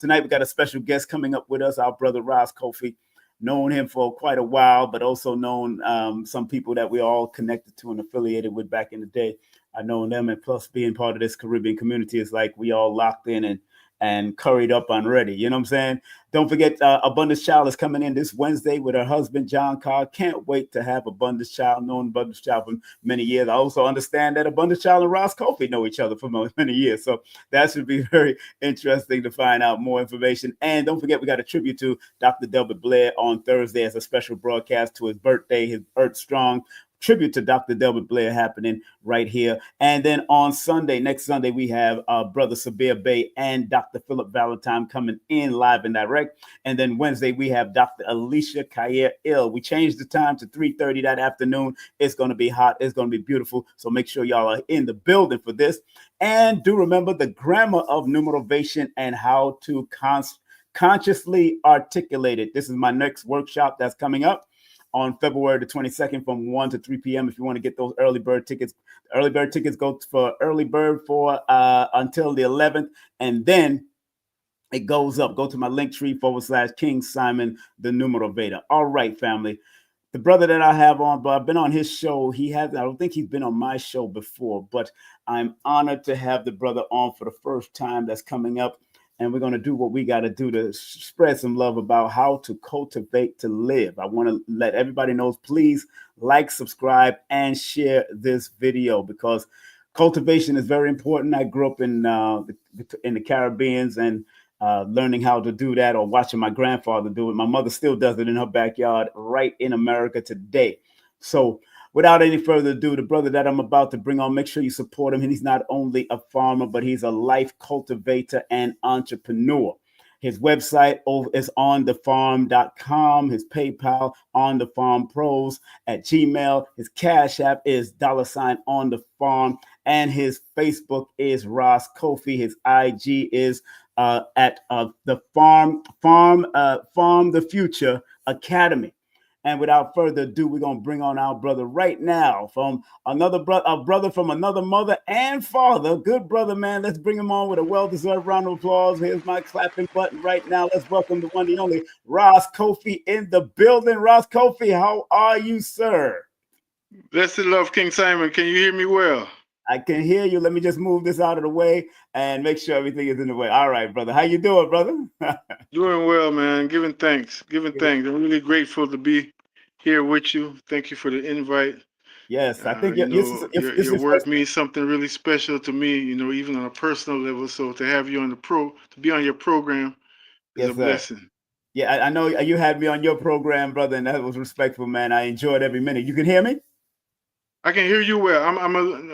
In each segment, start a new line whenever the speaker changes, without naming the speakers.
tonight we got a special guest coming up with us, our brother Ross Kofi. Known him for quite a while, but also known some people that we all connected to and affiliated with back in the day. I know them, and plus being part of this Caribbean community is like we all locked in and curried up on ready. You know what I'm saying? Don't forget, Abundance Child is coming in this Wednesday with her husband, John Carr. Can't wait to have Abundance Child, known Abundance Child for many years. I also understand that Abundance Child and Ross Kofi know each other for many years. So that should be very interesting to find out more information. And don't forget, we got a tribute to Dr. Delbert Blair on Thursday as a special broadcast to his birthday, his Earth Strong tribute to Dr. Delbert Blair happening right here. And then on Sunday, next Sunday, we have Brother Sabir Bey and Dr. Philip Valentine coming in live and direct. And then Wednesday, we have Dr. Alicia Kayer Ill. We changed the time to 3:30 that afternoon. It's going to be hot. It's going to be beautiful. So make sure y'all are in the building for this. And do remember the grammar of numerovation and how to consciously articulate it. This is my next workshop that's coming up on February the 22nd from 1 to 3 p.m. If you want to get those early bird tickets, the early bird tickets go for early bird for until the 11th. And then it goes up. Go to my link tree /King Simon, the Numerovator. All right, family. The brother that I have on, but I've been on his show. I don't think he's been on my show before, but I'm honored to have the brother on for the first time that's coming up. And we're going to do what we got to do to spread some love about how to cultivate to live. I want to let everybody know, please like, subscribe, and share this video because cultivation is very important. I grew up in the Caribbean and learning how to do that or watching my grandfather do it. My mother still does it in her backyard right in America today. So without any further ado, the brother that I'm about to bring on, make sure you support him. And he's not only a farmer, but he's a life cultivator and entrepreneur. His website is onthefarm.com. His PayPal, onthefarmpros at Gmail. His Cash App is $on-the-farm. And his Facebook is Ross Kofi. His IG is at the Farm the Future Academy. And without further ado, we're going to bring on our brother right now from a brother from another mother and father. Good brother, man. Let's bring him on with a well-deserved round of applause. Here's my clapping button right now. Let's welcome the one and only Ross Kofi in the building. Ross Kofi, how are you, sir?
Blessed love, King Simon. Can you hear me well?
I can hear you. Let me just move this out of the way and make sure everything is in the way. All right, brother. How you doing, brother?
Doing well, man. Giving thanks. I'm really grateful to be here with you. Thank you for the invite.
Yes, I think
your work means something really special to me, even on a personal level. So to have you to be on your program is a blessing.
Yeah, I know you had me on your program, brother, and that was respectful, man. I enjoyed every minute. You can hear me?
I can hear you well.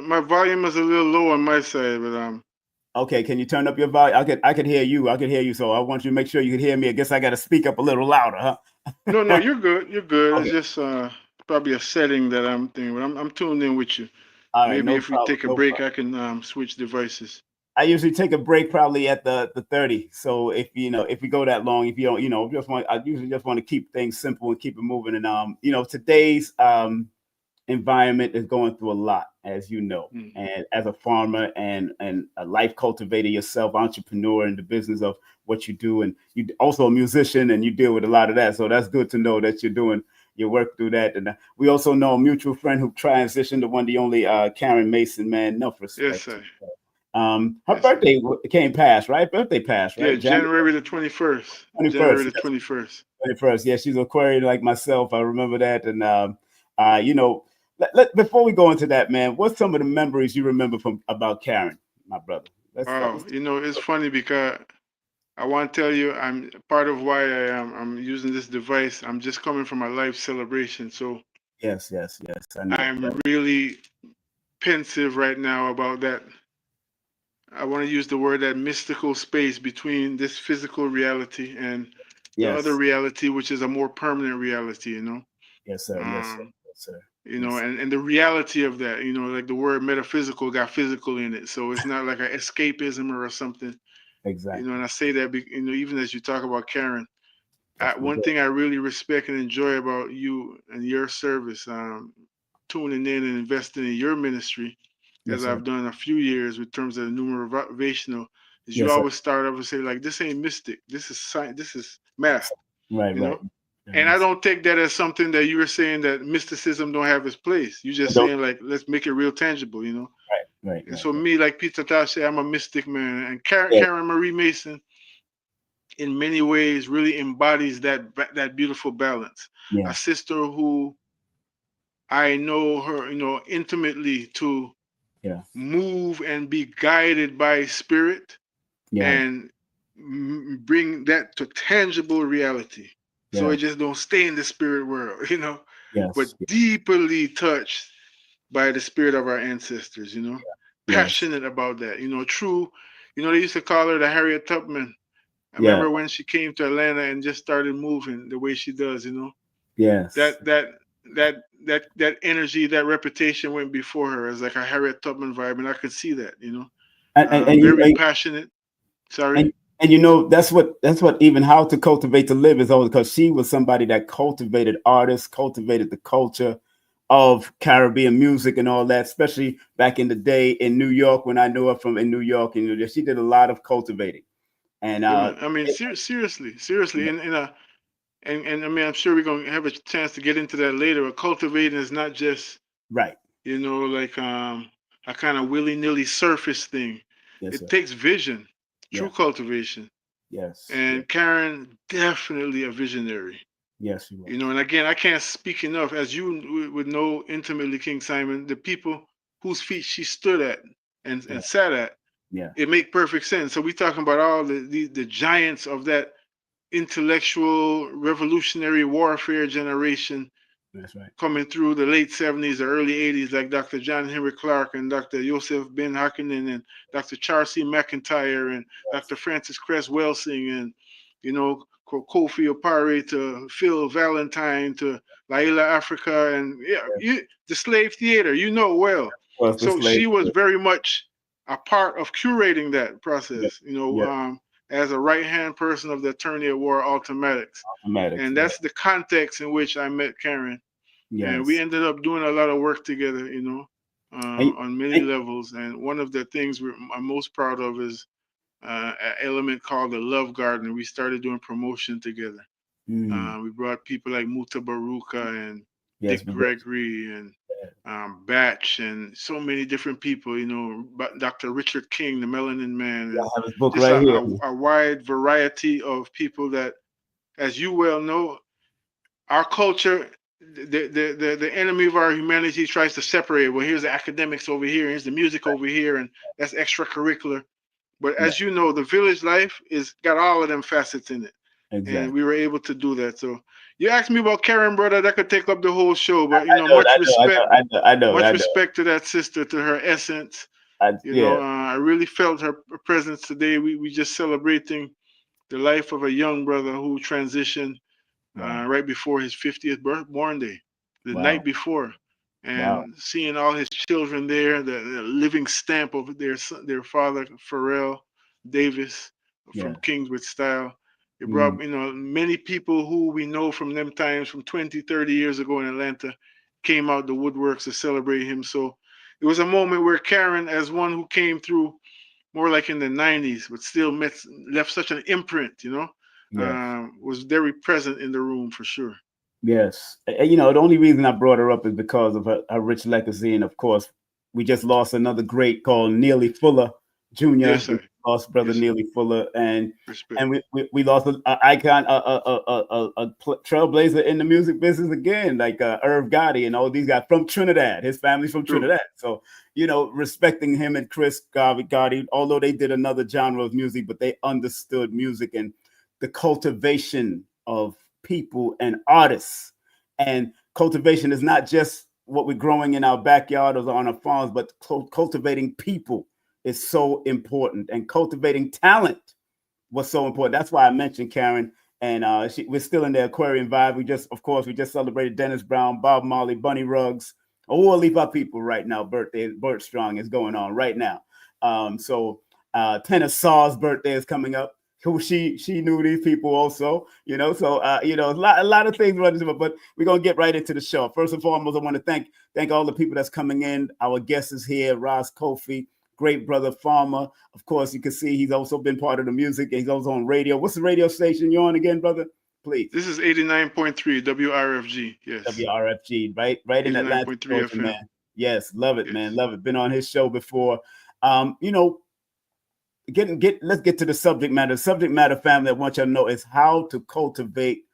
My volume is a little low on my side, but
Okay, can you turn up your volume? I could hear you. I could hear you. So I want you to make sure you can hear me. I guess I got to speak up a little louder, huh?
No, you're good. You're good.
Okay.
It's just probably a setting that I'm thinking, but I'm tuned in with you.
All right,
Maybe
no
if we
problem,
take a break, I can switch devices.
I usually take a break probably at the 30. So if we go that long, if you don't, I usually just want to keep things simple and keep it moving. And today's environment is going through a lot, as you know, and as a farmer and a life cultivator yourself, entrepreneur in the business of what you do, and you also a musician and you deal with a lot of that. So that's good to know that you're doing your work through that. And we also know a mutual friend who transitioned to one, the only Karen Mason, man. Enough respect.
Yes, sir.
Her birthday came past, right? Birthday passed, right?
Yeah, January the 21st.
21st.
January the 21st.
21st. Yeah, she's Aquarian like myself. I remember that. And before we go into that, man, what's some of the memories you remember about Karen, my brother?
Wow, it's funny because I want to tell you, I'm part of why I'm using this device. I'm just coming from a life celebration, so
yes, I know.
I'm really pensive right now about that. I want to use the word that mystical space between this physical reality and the other reality, which is a more permanent reality.
Yes, sir. Yes, sir.
And the reality of that, like the word metaphysical got physical in it. So it's not like an escapism or something.
Exactly.
And I say that, even as you talk about Karen, one thing I really respect and enjoy about you and your service, tuning in and investing in your ministry, as I've done a few years with terms of numerovational, is you
Yes, sir.
always start off and say like, this ain't mystic, this is science, this is math,
Right,
you
right.
know. And I
Yes.
don't take that as something that you were saying that mysticism don't have its place. You're just
Don't-
saying like, let's make it real tangible, you know.
Right, right,
And
right,
so
right.
me, like Peter Tosh say, I'm a mystic man. And
Yeah,
Karen Marie Mason, in many ways, really embodies that beautiful balance. A
yeah,
sister who I know her, intimately to
yeah,
move and be guided by spirit
yeah,
and bring that to tangible reality. So
yeah.
it just don't stay in the spirit world, but
Yes,
deeply touched by the spirit of our ancestors,
yes,
passionate about that, true. They used to call her the Harriet Tubman. I
yeah,
remember when she came to Atlanta and just started moving the way she does,
yes.
that energy, that reputation went before her as like a Harriet Tubman vibe, and I could see that,
And you
very passionate. Sorry.
and and that's what even how to cultivate to live is all because she was somebody that cultivated artists, cultivated the culture of Caribbean music and all that, especially back in the day in New York when I knew her from in New York, and she did a lot of cultivating. And
Yeah, man. I mean,
it-
seriously, and I mean, I'm sure we're gonna have a chance to get into that later. But cultivating is not just
right,
like a kind of willy nilly surface thing.
yes,
It
sir,
takes vision, true
yeah,
cultivation.
yes, yes,
And Karen definitely a visionary.
yes, you was,
And again, I can't speak enough, as you would know intimately, King Simon, the people whose feet she stood at
yeah,
and sat at.
yeah,
It make perfect sense. So we talking about all the giants of that intellectual revolutionary warfare generation
that's right,
coming through the late 70s or early 80s, like Dr. John Henry Clark and Dr. Joseph Ben Hakkinen and Dr. Charles C. McIntyre and
yes,
Dr. Francis Cress Welsing and, Kofi Opare to Phil Valentine to Laila Africa and
yes.
the slave theater, well.
Was the
So
slave,
she was very much a part of curating that
yeah,
process,
yeah,
as a right hand person of the attorney at war automatics.
automatics,
And
yeah,
that's the context in which I met Karen, and we
yes,
ended up doing a lot of work together,
and,
on many
and
levels. And one of the things I'm most proud of is an element called the Love Garden. We started doing promotion together.
mm,
We brought people like Muta Baruka and
yes,
Dick
we did.
Gregory and Batch and so many different people, Dr. Richard King, the Melanin Man,
I
and
have his book
just
right here.
a wide variety of people that, as you well know, our culture, the enemy of our humanity tries to separate. Well, here's the academics over here, here's the music over here, and that's extracurricular. But
Yeah,
as you know, the village life is got all of them facets in it, and
exactly.
we were able to do that. So you asked me about Karen, brother. That could take up the whole show, but
I know, I know, I know, I know, I know,
much
I know.
respect to that sister, to her essence.
Yeah,
I really felt her presence today. We just celebrating the life of a young brother who transitioned
wow,
right before his 50th born day, the night
wow,
before,
wow.
and seeing all his children there, the living stamp of their father, Pharrell Davis from
Yeah,
Kings with Style. It
mm,
brought, many people who we know from them times, from 20, 30 years ago in Atlanta, came out the woodworks to celebrate him. So it was a moment where Karen, as one who came through more like in the 90s, but still left such an imprint,
yes.
was very present in the room for sure.
Yes. The only reason I brought her up is because of her rich legacy. And of course, we just lost another great called Neely Fuller
Yes,
Jr. We
sir.
lost brother
Yes, sir.
Neely Fuller. And
Respect.
and we lost an icon, trailblazer in the music business again, like Irv Gotti and all these guys from Trinidad. His family's from
True.
Trinidad. So, respecting him and Chris Gotti, although they did another genre of music, but they understood music and the cultivation of people and artists. And cultivation is not just what we're growing in our backyard or on our farms, but cultivating people is so important. And cultivating talent was so important. That's why I mentioned Karen. And we're still in the Aquarian vibe. We just celebrated Dennis Brown, Bob Marley, Bunny Ruggs, all these our people right now. Birthday, Bert Strong is going on right now. Tennis Saw's birthday is coming up. Who she knew these people also, So a lot of things running, but we're gonna get right into the show. First and foremost, I want to thank all the people that's coming in. Our guest is here, Roz Kofi, great brother farmer. Of course, you can see he's also been part of the music. He's also on radio. What's the radio station you're on again, brother? Please.
This is 89.3 WRFG. Yes.
WRFG, right in Atlanta,
89.3
Georgia,
FM.
man. Yes, love it, man.
Yes.
Love it. Been on his show before. You know, let's get to the subject matter. The subject matter, family, I want you to know is how to cultivate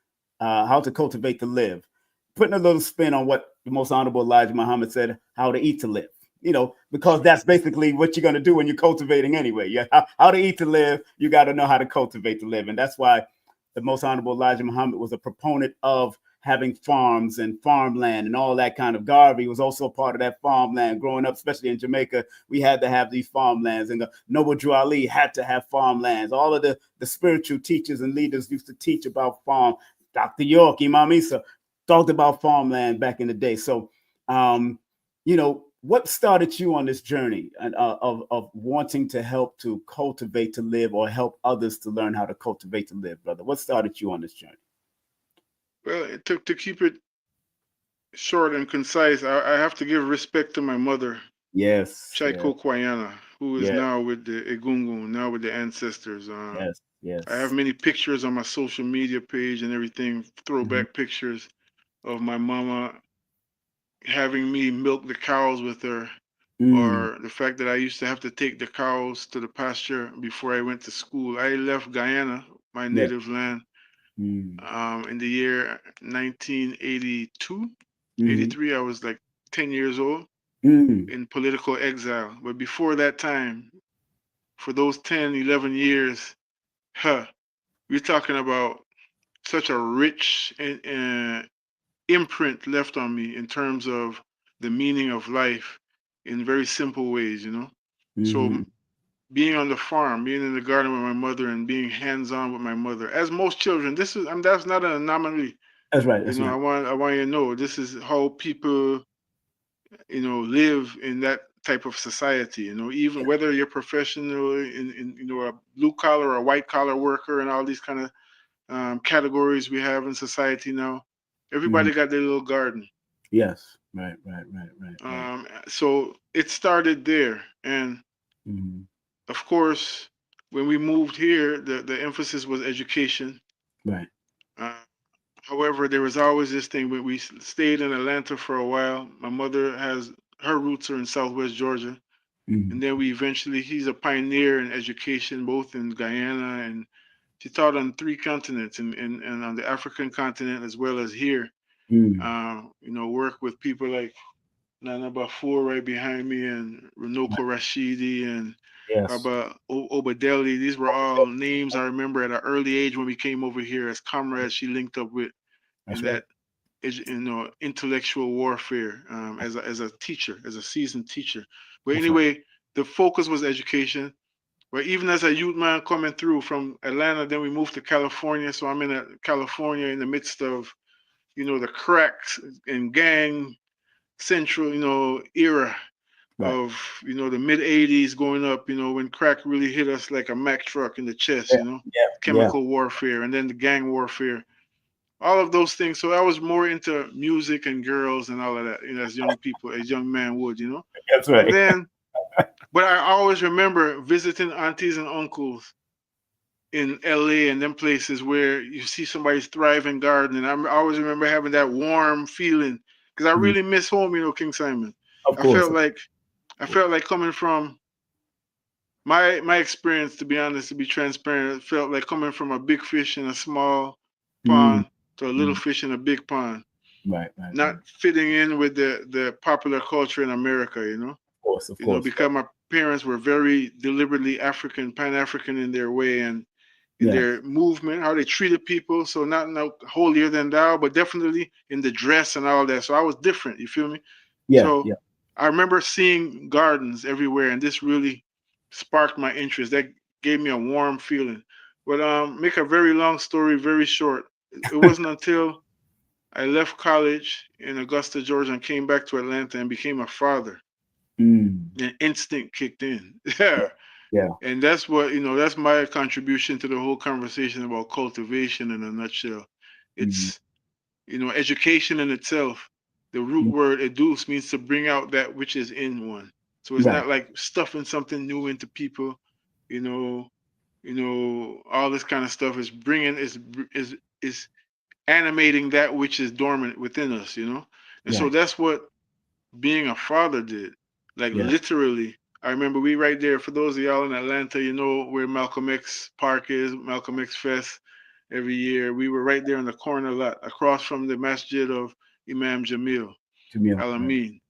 to live. Putting a little spin on what the most honorable Elijah Muhammad said, how to eat to live.
That's
Because
right.
that's basically what you're going to do when you're cultivating anyway. Yeah, how to eat to live, you got to know how to cultivate to live. And that's why the most honorable Elijah Muhammad was a proponent of having farms and farmland and all that kind of. Garvey was also a part of that farmland growing up, especially in Jamaica. We had to have these farmlands, and the Noble Drew Ali had to have farmlands. All of the spiritual teachers and leaders used to teach about farm. Dr. York, Imam Isa talked about farmland back in the day. So, what started you on this journey of wanting to help to cultivate to live, or help others to learn how to cultivate to live, brother? What started you on this journey?
Well, it took to keep it short and concise. I have to give respect to my mother,
Yes, yeah,
Chaiko Kwayana, who is
yeah,
now with the Egungun, now with the ancestors.
yes,
I have
yes.
many pictures on my social media page and everything,
Hmm.
throwback pictures of my mama having me milk the cows with her,
Mm,
or the fact that I used to have to take the cows to the pasture before I went to school. I left Guyana, my
yeah.
native land,
Mm,
in the year 1982,
mm,
83. I was like 10 years old
mm,
in political exile. But before that time, for those 10, 11 years, huh, we're talking about such a rich imprint left on me in terms of the meaning of life in very simple ways, you know. So
mm-hmm.
being on the farm, being in the garden with my mother, and being hands-on with my mother, as most children, this is, I mean, that's not an anomaly.
That's right.
You
That's
know,
right.
I want you to know this is how people, live in that type of society. You know, even whether you're professional in a blue collar or a white collar worker and all these kind of categories we have in society now,
Mm,
everybody got their little garden.
yes. Right. Right. Right. Right. Right.
So it started there, and
Mm,
of course, when we moved here, the emphasis was education.
right.
Uh, However, there was always this thing when we stayed in Atlanta for a while. My mother has her roots are in Southwest Georgia,
Mm,
and then we eventually he's a pioneer in education both in Guyana, and she taught on three continents, and on the African continent as well as here.
mm,
Work with people like Nana Bafour right behind me, and Runoko
right.
Rashidi, and
Yes.
Baba Obadeli. These were all names I remember at an early age when we came over here as comrades. She linked up with in
That's right.
that intellectual warfare, as a teacher, as a seasoned teacher. But
That's right.
anyway, the focus was education. But even as a youth man coming through from Atlanta, then we moved to California. So I'm in California in the midst of the cracks and gang central era
Right.
of the mid 80s going up, when crack really hit us like a Mack truck in the chest,
Yeah. Yeah. Yeah.
chemical warfare and then the gang warfare, all of those things. So I was more into music and girls and all of that, as young people, as young man would.
That's
And
right.
then, but I always remember visiting aunties and uncles in LA and them places where you see somebody's thriving garden. And I always remember having that warm feeling because I
Mm,
really miss home, King Simon.
of
I
course.
felt
Of
like I
course.
felt like coming from my experience, to be honest, to be transparent, it felt like coming from a big fish in a small
Mm,
pond to a little
mm,
fish in a big pond,
right. Right.
not
Right.
fitting in with the popular culture in America,
Of course. Of course.
because my parents were very deliberately African, Pan African in their way and in
Yes.
their movement, how they treated people. So not no holier than thou, but definitely in the dress and all that. So I was different. You feel me?
Yeah.
So
Yeah.
I remember seeing gardens everywhere, and this really sparked my interest. That gave me a warm feeling. But make a very long story very short. It wasn't until I left college in Augusta, Georgia, and came back to Atlanta and became a father.
Mm,
An instinct kicked in. Yeah.
yeah.
And that's what, that's my contribution to the whole conversation about cultivation in a nutshell.
Mm,
It's, education in itself. The root
mm,
word educe means to bring out that which is in one. So it's not like stuffing something new into people, you know, all this kind of stuff is bringing is animating that which is dormant within us, and so that's what being a father did. Like literally, I remember we right there. For those of y'all in Atlanta, you know where Malcolm X Park is, Malcolm X Fest every year. We were right there in the corner lot, across from the Masjid of Imam Jamil Al Amin.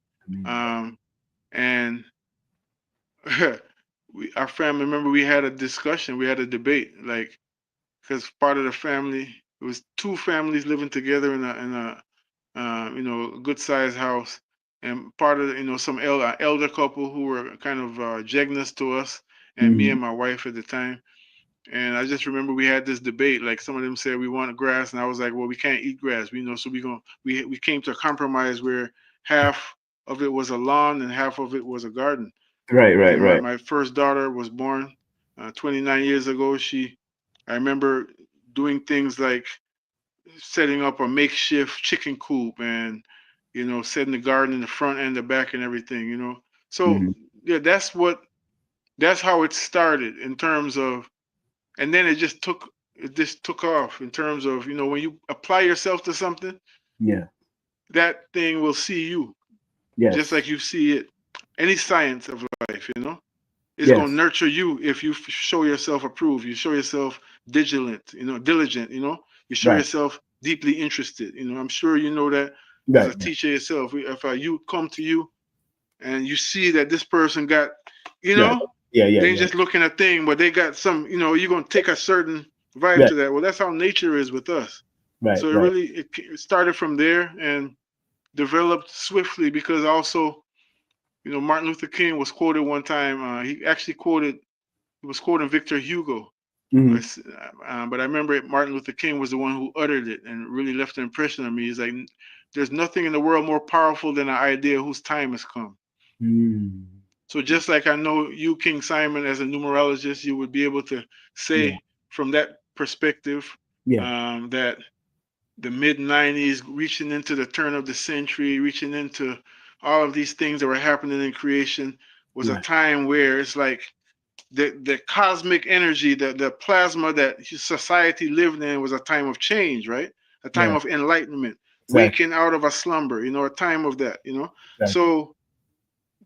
And our family, remember, we had a discussion, we had a debate, like, because part of the family, it was two families living together in a good sized house, and part of some elder couple who were kind of jegnous to us, and me and my wife at the time. And I just remember we had this debate. Like, some of them said we want grass, and I was like, well, we can't eat grass, so we came to a compromise where half of it was a lawn and half of it was a garden. And my first daughter was born 29 years ago. I remember doing things like setting up a makeshift chicken coop and setting the garden in the front and the back and everything. So yeah, that's how it started in terms of, and then it just took off in terms of, when you apply yourself to something, that thing will see you just like you see it. Any science of life, is going to nurture you if you show yourself approved, you show yourself diligent, you show yourself deeply interested. I'm sure you know that as a teacher yourself. If you come to you and you see that this person got, they ain't just looking at thing, but they got some, you're going to take a certain vibe to that. Well, that's how nature is with us. So it started from there and developed swiftly, because also, Martin Luther King was quoted one time. He was quoting Victor Hugo. But I remember Martin Luther King was the one who uttered it and really left an impression on me. He's like, there's nothing in the world more powerful than an idea whose time has come. So just like I know you, King Simon, as a numerologist, you would be able to say from that perspective that the mid-90s, reaching into the turn of the century, reaching into all of these things that were happening in creation, was a time where it's like the cosmic energy, the plasma that society lived in, was a time of change, right? A time of enlightenment, waking out of a slumber, a time of that, So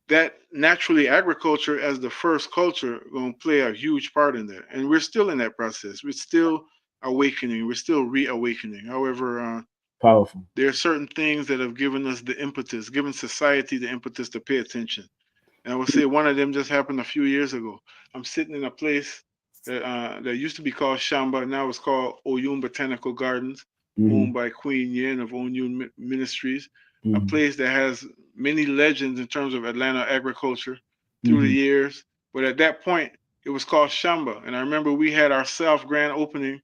that naturally agriculture as the first culture going to play a huge part in that. And we're still in that process. We're still awakening. We're still reawakening. However,
powerful.
There are certain things that have given us the impetus, given society the impetus to pay attention. And I would say one of them just happened a few years ago. I'm sitting in a place that used to be called Shamba. Now it's called Oyun Botanical Gardens, owned by Queen Yin of Oyun Ministries. A place that has many legends in terms of Atlanta agriculture through the years. But at that point, it was called Shamba. And I remember we had our South grand opening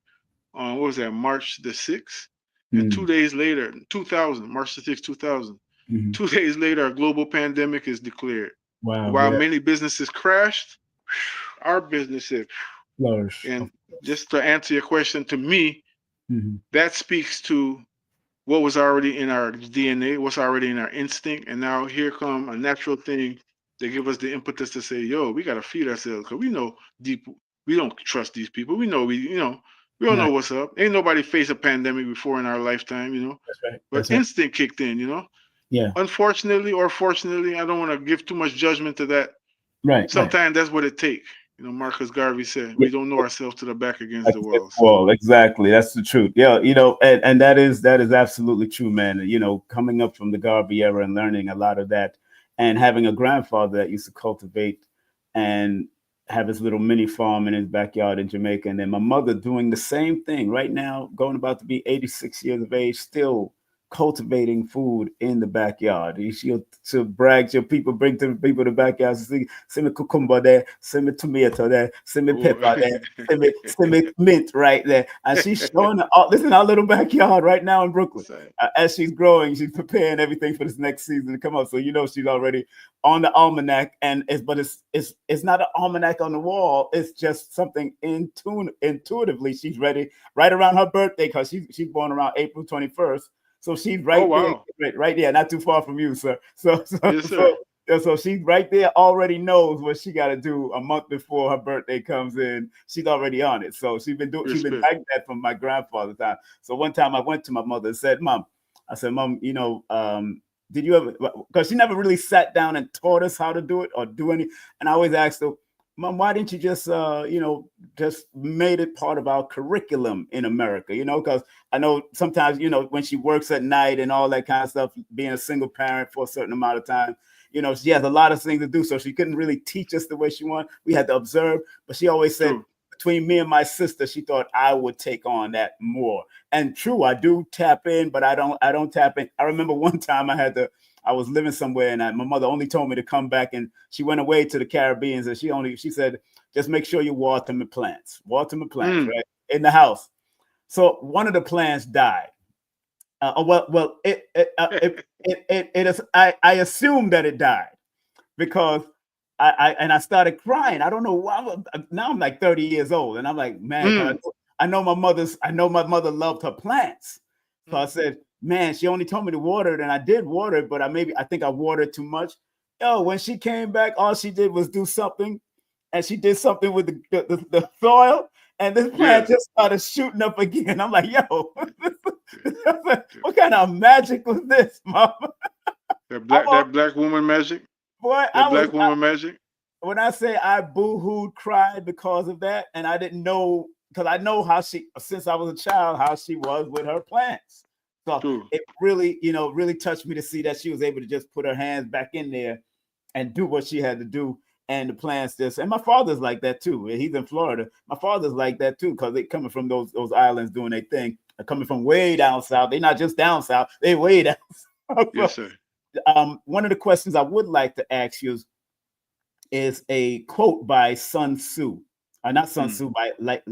on, what was that, March the 6th? And 2 days later, 2000, March the 6th, 2000, 2 days later, a global pandemic is declared.
Wow.
While many businesses crashed, our businesses
flourished.
And just to answer your question, to me, that speaks to what was already in our DNA, what's already in our instinct. And now here come a natural thing that give us the impetus to say, yo, we got to feed ourselves, because we know deep, we don't trust these people. We know, we don't know what's up. Ain't nobody faced a pandemic before in our lifetime,
That's right.
But instinct kicked in,
Yeah.
Unfortunately or fortunately, I don't want to give too much judgment to that. Sometimes that's what it takes. Marcus Garvey said, we don't know ourselves to the back against the wall.
Well, exactly. That's the truth. Yeah, and that is absolutely true, man. Coming up from the Garvey era and learning a lot of that, and having a grandfather that used to cultivate and have his little mini farm in his backyard in Jamaica, and then my mother doing the same thing right now, going about to be 86 years of age, still cultivating food in the backyard. She'll brag. People bring to people the backyard. Send me cucumber there, send me tomato there, send me pepper there, send me mint right there. And she's showing this in our little backyard right now in Brooklyn. As she's growing, she's preparing everything for this next season to come up. So she's already on the almanac, but it's not an almanac on the wall. It's just something intuitively. She's ready right around her birthday, because she's born around April 21st. So she's right there, right there, not too far from you, sir. So
yes, sir.
So she right there already knows what she got to do a month before her birthday comes in. She's already on it. So she's been
Respect.
like that from my grandfather's time. So one time I went to my mother and said, "Mom," I said, "Mom, did you ever?" Because she never really sat down and taught us how to do it or do any. And I always asked her, "Mom, why didn't you just just made it part of our curriculum in America? Because I know sometimes when she works at night and all that kind of stuff, being a single parent for a certain amount of time." She has a lot of things to do, so she couldn't really teach us the way she wanted. We had to observe, but she always said
True.
between me and my sister, she thought I would take on that more. And true, I do tap in, but I don't tap in. I remember one time I was living somewhere, and my mother only told me to come back, and she went away to the Caribbean, and she said, just make sure you water my plants,
Mm.
right in the house. So one of the plants died. Well, it is. I assume that it died because I started crying. I don't know why. Now I'm like 30 years old, and I'm like, man, because
Mm.
I know my mother loved her plants. So I
Mm.
said, man, she only told me to water it, and I did water it, but I think I watered too much. Yo, when she came back, all she did was do something, and she did something with the soil, and this plant
Yes.
just started shooting up again. I'm like, yo,
Yeah. Yeah.
what kind of magic was this, mama? I'm all,
That black woman magic.
boy,
That black woman magic.
when I say I boo-hooed, cried because of that, and I didn't know because I know how she since I was a child how she was with her plants. So
True.
it really, really touched me to see that she was able to just put her hands back in there and do what she had to do. And the plants just and my father's like that too. He's in Florida. My father's like that too, because they coming from those islands doing their thing. They're coming from way down south. They're not just down south, they way down south.
Yes,
So,
sir.
one of the questions I would like to ask you is a quote by Sun Tzu, not Sun
Mm.
Tzu, by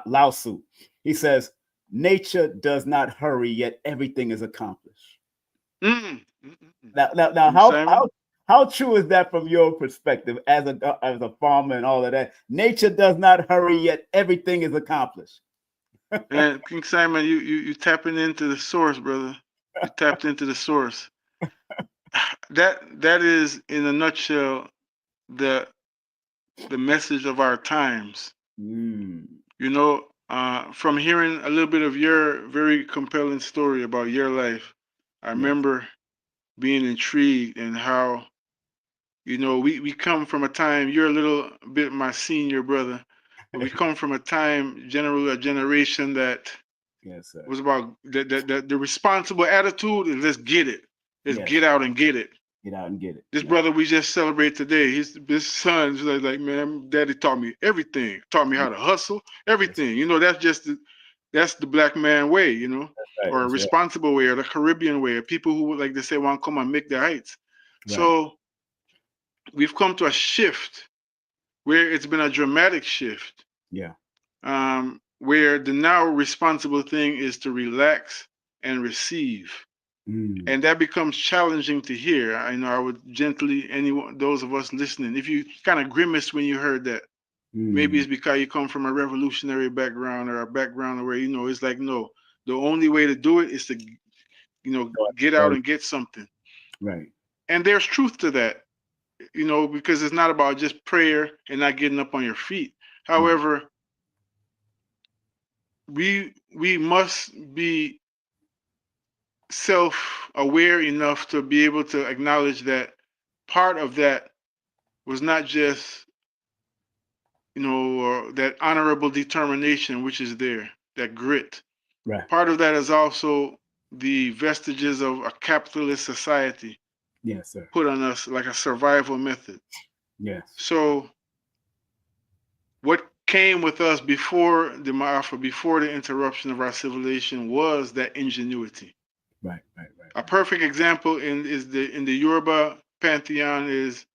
Lao Tzu. He says, "Nature does not hurry, yet everything is accomplished."
Mm. Mm. Mm.
Now,
King Simon.
how true is that from your perspective as a farmer and all of that? Nature does not hurry, yet everything is accomplished.
And King Simon, you tapping into the source, brother. You tapped into the source. That is in a nutshell the the message of our times.
Mm,
From hearing a little bit of your very compelling story about your life, I
yes,
remember being intrigued and how, we come from a time, you're a little bit my senior brother, but we come from a time, generally a generation that
yes, sir.
was about the responsible attitude is let's get it. Let's
Yes,
get out and get it.
get out and get it.
This
Right,
brother we just celebrate today, his son's like, man, daddy taught me everything. Taught me how to hustle,
that's
everything. That's the black man way,
right.
or a
That's right.
responsible way, or the Caribbean way, or people who like they say want to come and make their heights.
Right.
So we've come to a shift where it's been a dramatic shift,
Yeah.
where the now responsible thing is to relax and receive.
Mm,
And that becomes challenging to hear. I would gently, anyone, those of us listening, if you kind of grimaced when you heard that, maybe
mm.
it's because you come from a revolutionary background or a background where it's like, no, the only way to do it is to get out
Right.
and get something.
Right.
And there's truth to that, because it's not about just prayer and not getting up on your feet.
Yeah.
However, we must be self-aware enough to be able to acknowledge that part of that was not just that honorable determination which is there, that grit.
Right.
Part of that is also the vestiges of a capitalist society
Yes, sir.
put on us like a survival method.
Yes.
So what came with us before the Ma'afa, before the interruption of our civilization, was that ingenuity.
Right. Right. Right.
A
Right.
perfect example in the Yoruba pantheon is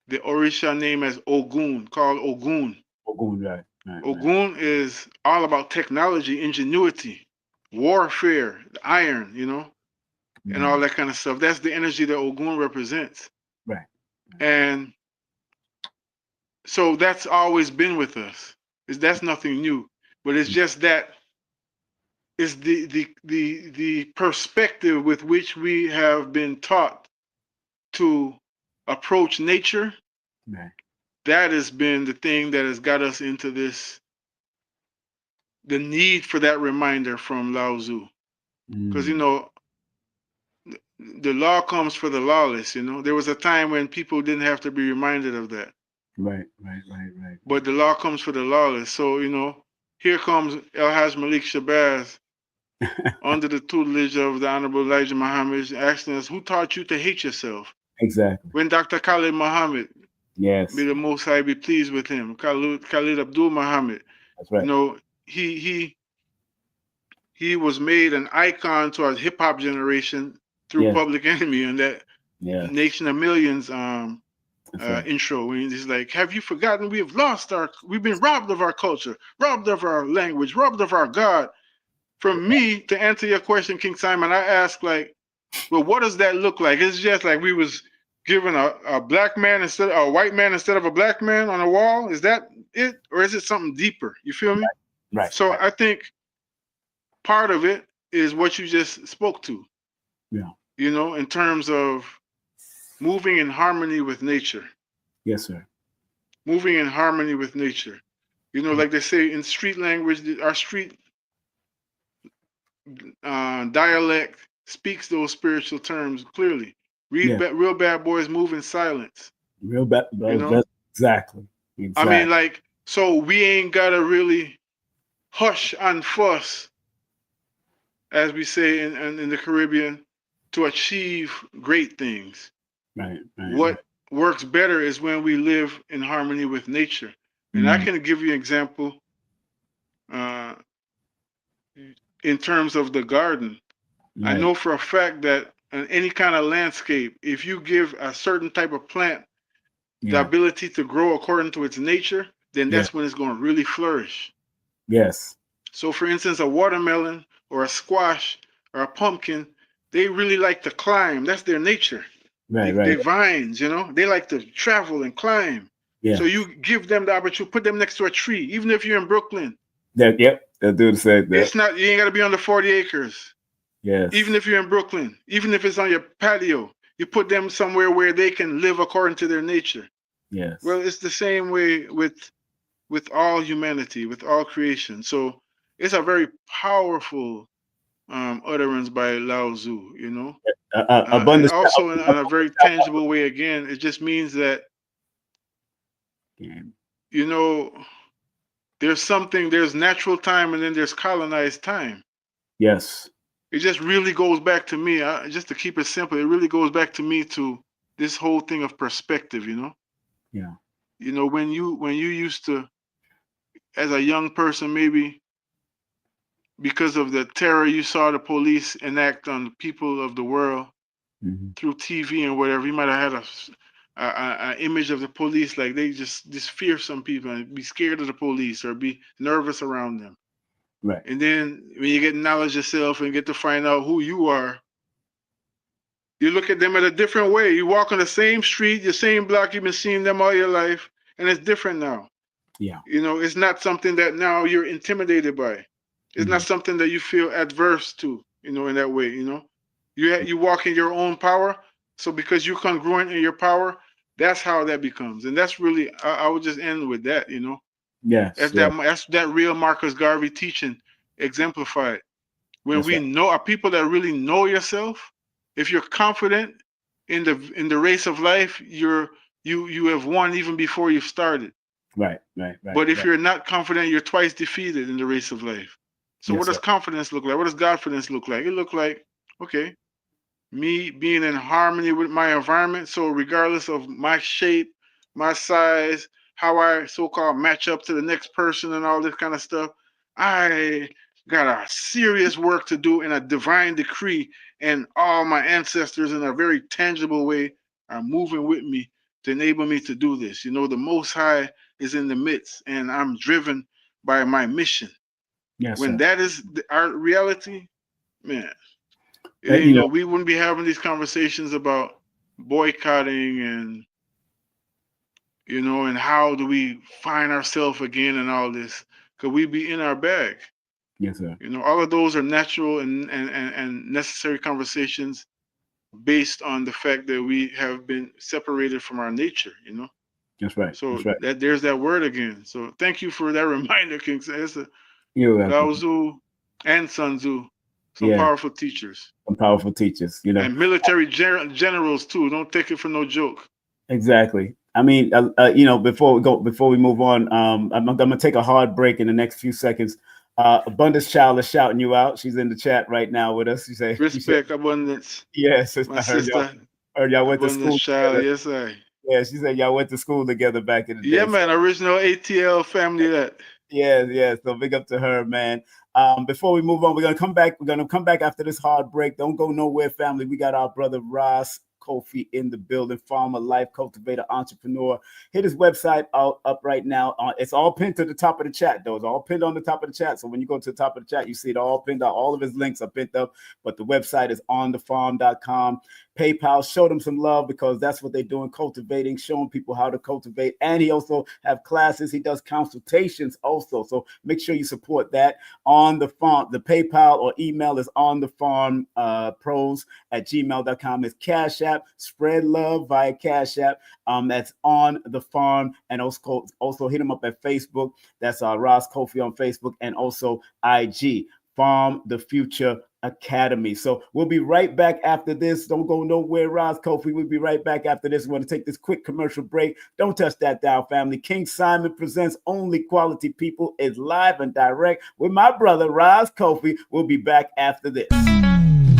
the Orisha name as Ogun, called Ogun.
Ogun. Right. Right. Right.
Ogun is all about technology, ingenuity, warfare, the iron, and all
Mm.
that kind of stuff. That's the energy that Ogun represents.
Right. Right.
And so that's always been with us. That's nothing new. But it's just that it's the perspective with which we have been taught to approach nature,
Right.
that has been the thing that has got us into this, the need for that reminder from Lao Tzu. Because,
Mm.
the law comes for the lawless. There was a time when people didn't have to be reminded of that.
Right, right, right, right,
But the law comes for the lawless. So, here comes El Haj Malik Shabazz
right.
under the tutelage of the Honorable Elijah Muhammad, asking us, who taught you to hate yourself?
Exactly.
When Dr. Khalid Muhammad, may
Yes,
the Most High be pleased with him, Khalid Abdul Muhammad,
that's
you
right.
know, he he he was made an icon to our hip hop generation through
Yes,
Public Enemy and that
yes,
Nation of Millions
that's right.
intro. And he's like, have you forgotten we've been robbed of our culture, robbed of our language, robbed of our God. For me, to answer your question, King Simon, I ask like, well, what does that look like? It's just like we was given a black man instead of a white man instead of a black man on a wall. Is that it? Or is it something deeper? You feel me?
Right,
So
right.
I think part of it is what you just spoke to,
Yeah.
in terms of moving in harmony with nature,
Yes, sir.
moving in harmony with nature. Like they say in street language, our street dialect speaks those spiritual terms clearly.
Yeah.
Real bad boys move in silence.
Real bad.
You know,
Exactly.
I mean,
Exactly.
like, so we ain't gotta really hush and fuss, as we say in the Caribbean, to achieve great things.
Right, right, right.
What works better is when we live in harmony with nature. And I
Mm,
can give you an example uh, in terms of the garden. I
right.
know for a fact that in any kind of landscape, if you give a certain type of plant the
Yeah.
ability to grow according to its nature, then
Yeah.
that's when it's going to really flourish.
Yes.
So, for instance, a watermelon or a squash or a pumpkin, they really like to climb. That's their nature.
Right,
They
right.
vines, they like to travel and climb. So
Yeah.
you give them the opportunity, put them next to a tree, even if you're in Brooklyn.
That. Yep. They'll do the same. That.
It's not, you ain't got to be on the 40 acres. Even
Yes.
if you're in Brooklyn, even if it's on your patio, you put them somewhere where they can live according to their nature.
Yes.
Well, it's the same way with all humanity, with all creation. So it's a very powerful utterance by Lao Tzu. And
Abundance.
also in a very tangible way, again, it just means that, you know, there's natural time and then there's colonized time.
Yes.
It just really goes back to me, just to keep it simple, it really goes back to me to this whole thing of perspective.
Yeah.
When you used to, as a young person, maybe because of the terror you saw the police enact on the people of the world
Mm-hmm.
through TV and whatever, you might have had a image of the police like they just fear some people and be scared of the police or be nervous around them.
Right.
And then when you get knowledge yourself and get to find out who you are, you look at them in a different way. You walk on the same street, the same block, you've been seeing them all your life, and it's different now.
Yeah.
It's not something that now you're intimidated by. It's not
Mm-hmm.
something that you feel adverse to, in that way. You walk in your own power. So because you're congruent in your power, that's how that becomes. And that's really, I would just end with that.
Yes.
That's
Yes.
that real Marcus Garvey teaching exemplified. When
That's
we
right.
know, are people that really know yourself, if you're confident in the race of life, you have won even before you've started.
Right. Right. Right.
But if
Right.
you're not confident, you're twice defeated in the race of life. So what
Yes,
does
sir.
confidence look like? What does Godfidence look like? It look like, okay, me being in harmony with my environment. So regardless of my shape, my size, how I so-called match up to the next person and all this kind of stuff, I got a serious work to do in a divine decree, and all my ancestors in a very tangible way are moving with me to enable me to do this. The Most High is in the midst, and I'm driven by my mission.
Yes,
When
sir.
that is our reality, man,
You know.
we wouldn't be having these conversations about boycotting and how do we find ourselves again and all this. Could we be in our bag?
Yes, sir.
All of those are natural and necessary conversations based on the fact that we have been separated from our nature, you know.
That's right.
So
That's right.
that there's that word again. So thank you for that reminder, King. It's a
You're
Lao
welcome.
Tzu and Sun Tzu, some
Yeah,
powerful teachers
some powerful teachers. You know.
and military generals too. Don't take it for no joke.
Exactly. I mean, you know, before we move on, I'm gonna take a hard break in the next few seconds. Abundance Child is shouting you out. She's in the chat right now with us. She said,
Respect, abundance,
yes,
my
I
sister,
heard y'all went to
abundance
school
child.
together.
Yes, I.
Yeah, she said y'all went to school together back in the
Yeah,
day. So
man. Original ATL family. That.
yeah, yeah. So big up to her, man. Before we move on, we're gonna come back. We're gonna come back after this hard break. Don't go nowhere, family. We got our brother Ross Kofi in the building, farmer, life cultivator, entrepreneur. Hit his website up right now. It's all pinned to the top of the chat, though. It's all pinned on the top of the chat. So when you go to the top of the chat, you see it all pinned out. All of his links are pinned up, but the website is onthefarm.com. PayPal, show them some love because that's what they're doing, cultivating, showing people how to cultivate. And he also have classes. He does consultations also. So make sure you support that. On the farm, the PayPal or email is on the farm pros@gmail.com. Is Cash App. Spread love via Cash App. That's on the farm. And also hit him up at Facebook. That's Ross Kofi on Facebook and also IG. Farm the Future Academy. So we'll be right back after this. Don't go nowhere, Ross Kofi. We'll be right back after this. We want to take this quick commercial break. Don't touch that dial, family. King Simon Presents Only Quality People is live and direct with my brother, Ross Kofi. We'll be back after this.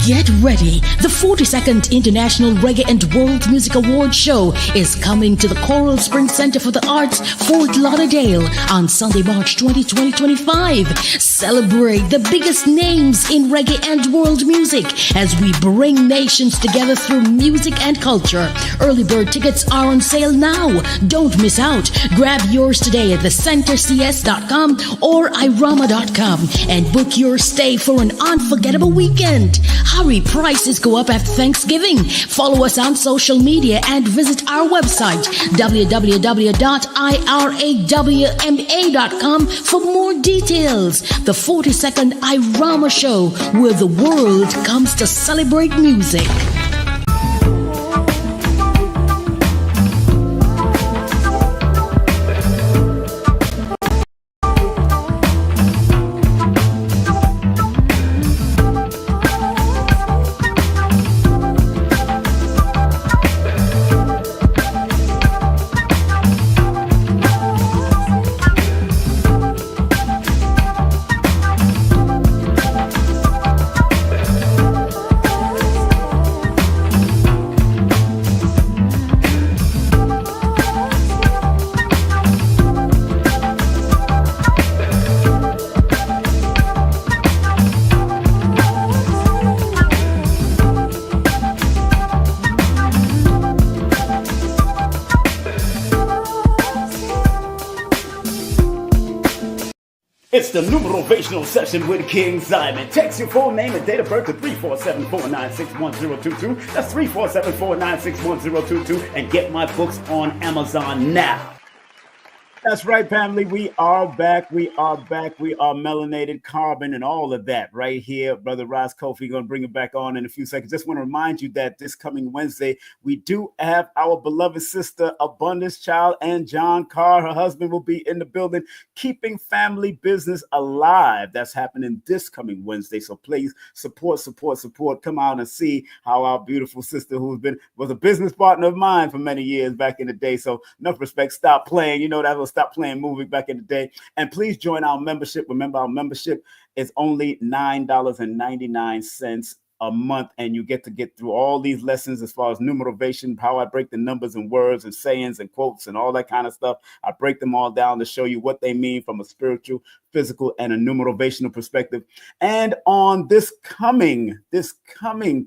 Get ready. The 42nd International Reggae and World Music Awards Show is coming to the Coral Springs Center for the Arts, Fort Lauderdale on Sunday, March 20, 2025. Celebrate the biggest names in reggae and world music as we bring nations together through music and culture. Early bird tickets are on sale now. Don't miss out. Grab yours today at thecentercs.com or irama.com and book your stay for an unforgettable weekend. Hurry, prices go up after Thanksgiving. Follow us on social media and visit our website, www.irawma.com for more details. The 42nd Irama Show, where the world comes to celebrate music.
It's the numerational session with King Simon. Text your full name and date of birth to 347-496-1022. That's 347-496-1022. And get my books on Amazon now. That's right, family. We are back. We are back. We are melanated carbon and all of that right here. Brother Ross Kofi going to bring it back on in a few seconds. Just want to remind you that this coming Wednesday, we do have our beloved sister, Abundance Child, and John Carr. Her husband will be in the building, keeping family business alive. That's happening this coming Wednesday. So please support. Come out and see how our beautiful sister, who was a business partner of mine for many years back in the day. So enough respect. Stop playing. You know, that was stop playing movie back in the day. And please join our membership. Remember, our membership is only $9.99 a month, and you get through all these lessons as far as numeration, how I break the numbers and words and sayings and quotes and all that kind of stuff. I break them all down to show you what they mean from a spiritual, physical, and a numerational perspective. And on this coming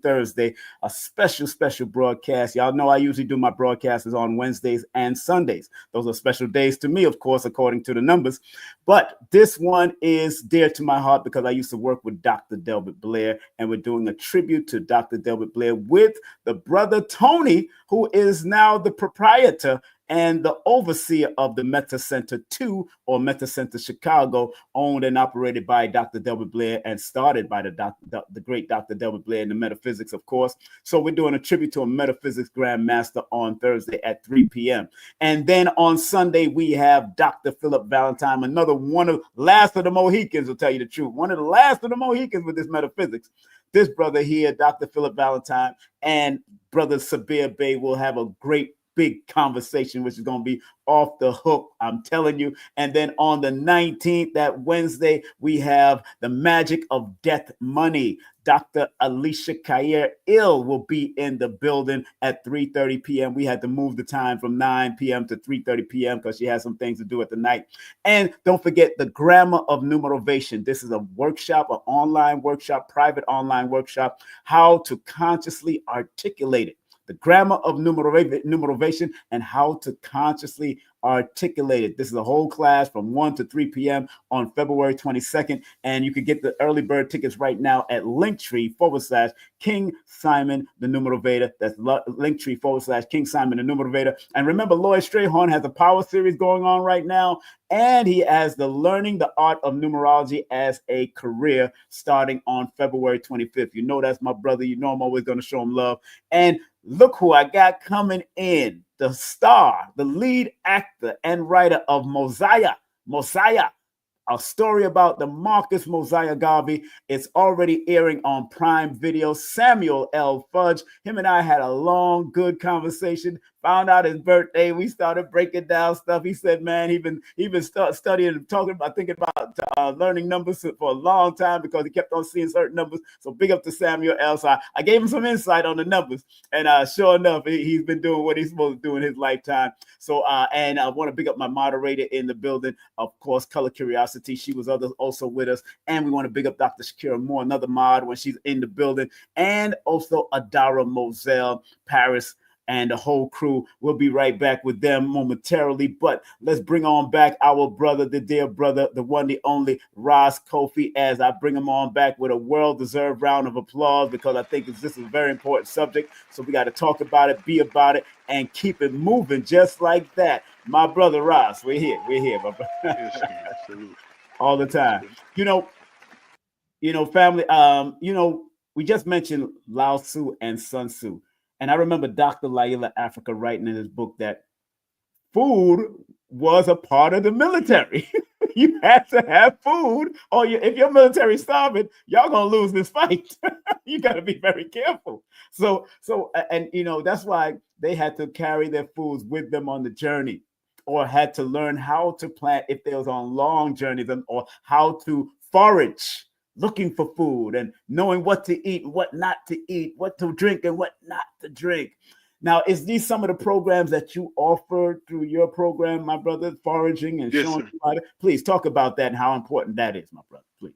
Thursday, a special broadcast. Y'all know I usually do my broadcasts on Wednesdays and Sundays. Those are special days to me, of course, according to the numbers. But this one is dear to my heart because I used to work with Dr. Delbert Blair, and we're doing a tribute to Dr. Delbert Blair with the brother Tony, who is now the proprietor and the overseer of the Meta Center 2 or Meta Center Chicago, owned and operated by Dr. Delbert Blair and started by the great Dr. Delbert Blair in the metaphysics, of course. So we're doing a tribute to a metaphysics grandmaster on Thursday at 3 p.m. And then on Sunday, we have Dr. Philip Valentine, another one of last of the Mohicans, will tell you the truth. One of the last of the Mohicans with this metaphysics. This brother here, Dr. Philip Valentine, and brother Sabir Bey will have a great big conversation, which is going to be off the hook, I'm telling you. And then on the 19th, that Wednesday, we have the magic of death money. Dr. Alicia Kair Ill will be in the building at 3:30 p.m. We had to move the time from 9 p.m. to 3:30 p.m. because she has some things to do at the night. And don't forget the grammar of numerovation. This is a workshop, an online workshop, private online workshop, how to consciously articulate it. The grammar of numerovation and how to consciously articulate it. This is a whole class from 1 to 3 p.m. on February 22nd. And you can get the early bird tickets right now at Linktree/King Simon the Numerovator. That's Linktree/King Simon the Numerovator. And remember, Lloyd Strayhorn has a power series going on right now. And he has the Learning the Art of Numerology as a Career starting on February 25th. You know that's my brother. You know I'm always going to show him love. And look who I got coming in. The star, the lead actor and writer of Mosiah, a story about the Marcus Mosiah Garvey. It's already airing on Prime Video. Samuel L. Fudge, him and I had a long, good conversation. Found out his birthday. We started breaking down stuff. He said, man, he been studying and thinking about learning numbers for a long time because he kept on seeing certain numbers. So big up to Samuel L. So I gave him some insight on the numbers. And sure enough, he's been doing what he's supposed to do in his lifetime. So, and I want to big up my moderator in the building, of course, Color Curiosity. She was also with us. And we want to big up Dr. Shakira Moore, another mod when she's in the building. And also Adara Moselle, Paris, and the whole crew. We'll be right back with them momentarily, but let's bring on back our brother, the dear brother, the one, the only Roz Kofi, as I bring him on back with a well-deserved round of applause because I think this is a very important subject. So we got to talk about it, be about it, and keep it moving just like that. My brother Roz, we're here, my brother.
Yes, salute.
All the time. You know, family, we just mentioned Lao Tzu and Sun Tzu. And I remember Dr. Laila Africa writing in his book that food was a part of the military. You had to have food, or if your military starving, y'all gonna lose this fight. You got to be very careful. So, and that's why they had to carry their foods with them on the journey, or had to learn how to plant if they was on long journeys, or how to forage, looking for food and knowing what to eat and what not to eat, what to drink and what not to drink. Now, is these some of the programs that you offer through your program, my brother, foraging and showing people? Please talk about that and how important that is, my brother, please.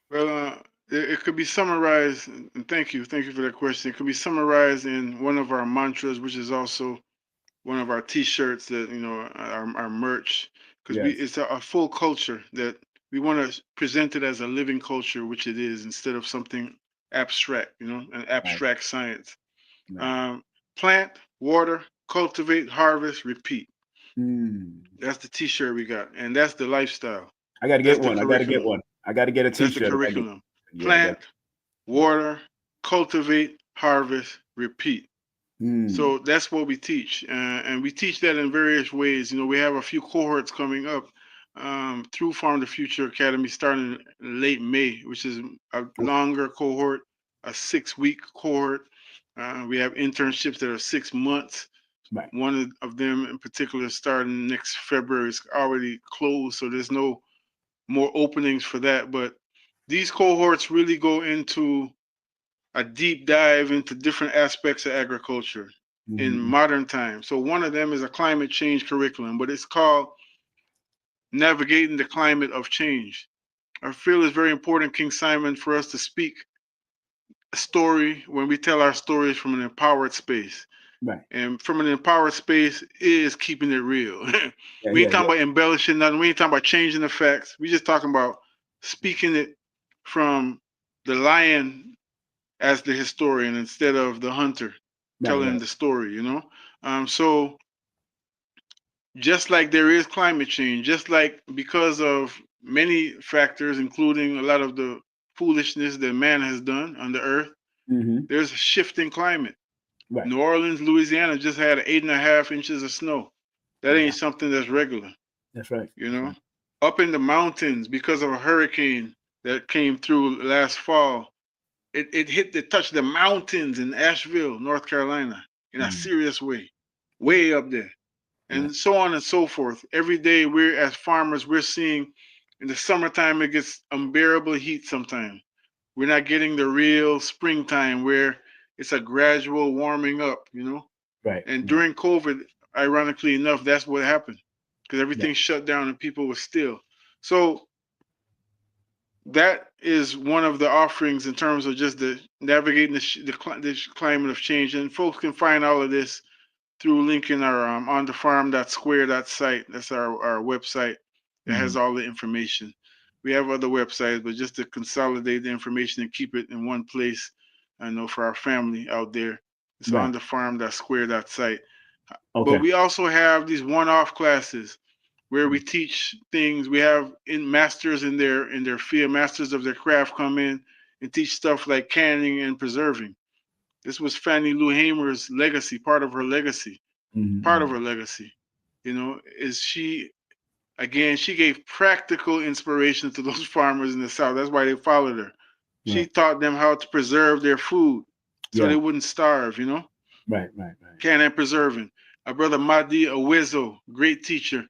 Well, it could be summarized, and thank you for that question. It could be summarized in one of our mantras, which is also one of our T-shirts that our merch, because it's a full culture that we want to present it as a living culture, which it is, instead of something abstract, an abstract science. Right. Plant, water, cultivate, harvest, repeat. That's the T-shirt we got, and that's the lifestyle.
I got to get one. I got to get one. I got to get a T-shirt.
That's the curriculum. Plant, water, cultivate, harvest, repeat. So that's what we teach, and we teach that in various ways. We have a few cohorts coming up through Farm the Future Academy starting in late May, which is a longer cohort, a 6-week cohort. We have internships that are 6 months. Right. One of them in particular starting next February is already closed, so there's no more openings for that. But these cohorts really go into a deep dive into different aspects of agriculture in modern times. So one of them is a climate change curriculum, but it's called Navigating the Climate of Change. I feel it's very important, King Simon, for us to speak a story when we tell our stories from an empowered space. Right. And from an empowered space is keeping it real. We ain't talking about embellishing nothing. We ain't talking about changing the facts. We just talking about speaking it from the lion as the historian instead of the hunter telling the story, So just like there is climate change, just like because of many factors, including a lot of the foolishness that man has done on the earth, there's a shift in climate.
Right.
New Orleans, Louisiana just had 8.5 inches of snow. That ain't something that's regular.
That's right.
You know, up in the mountains because of a hurricane that came through last fall, it touched the mountains in Asheville, North Carolina, in a serious way up there, and so on and so forth. Every day we're as farmers, we're seeing in the summertime it gets unbearable heat sometimes. We're not getting the real springtime where it's a gradual warming up, you know.
Right.
And during COVID, ironically enough, that's what happened because everything shut down and people were still. So that is one of the offerings in terms of just the navigating the climate of change. And folks can find all of this through linking our onthefarm.square.site. That's our website. It has all the information. We have other websites, but just to consolidate the information and keep it in one place, I know for our family out there, it's onthefarm.square.site. But we also have these one-off classes where we teach things. We have masters in their field, masters of their craft come in and teach stuff like canning and preserving. This was Fannie Lou Hamer's legacy, part of her legacy. Part of her legacy, you know, is she gave practical inspiration to those farmers in the South. That's why they followed her. She taught them how to preserve their food so they wouldn't starve, you know.
Right.
Canning and preserving. Our brother Madi Awezo, great teacher,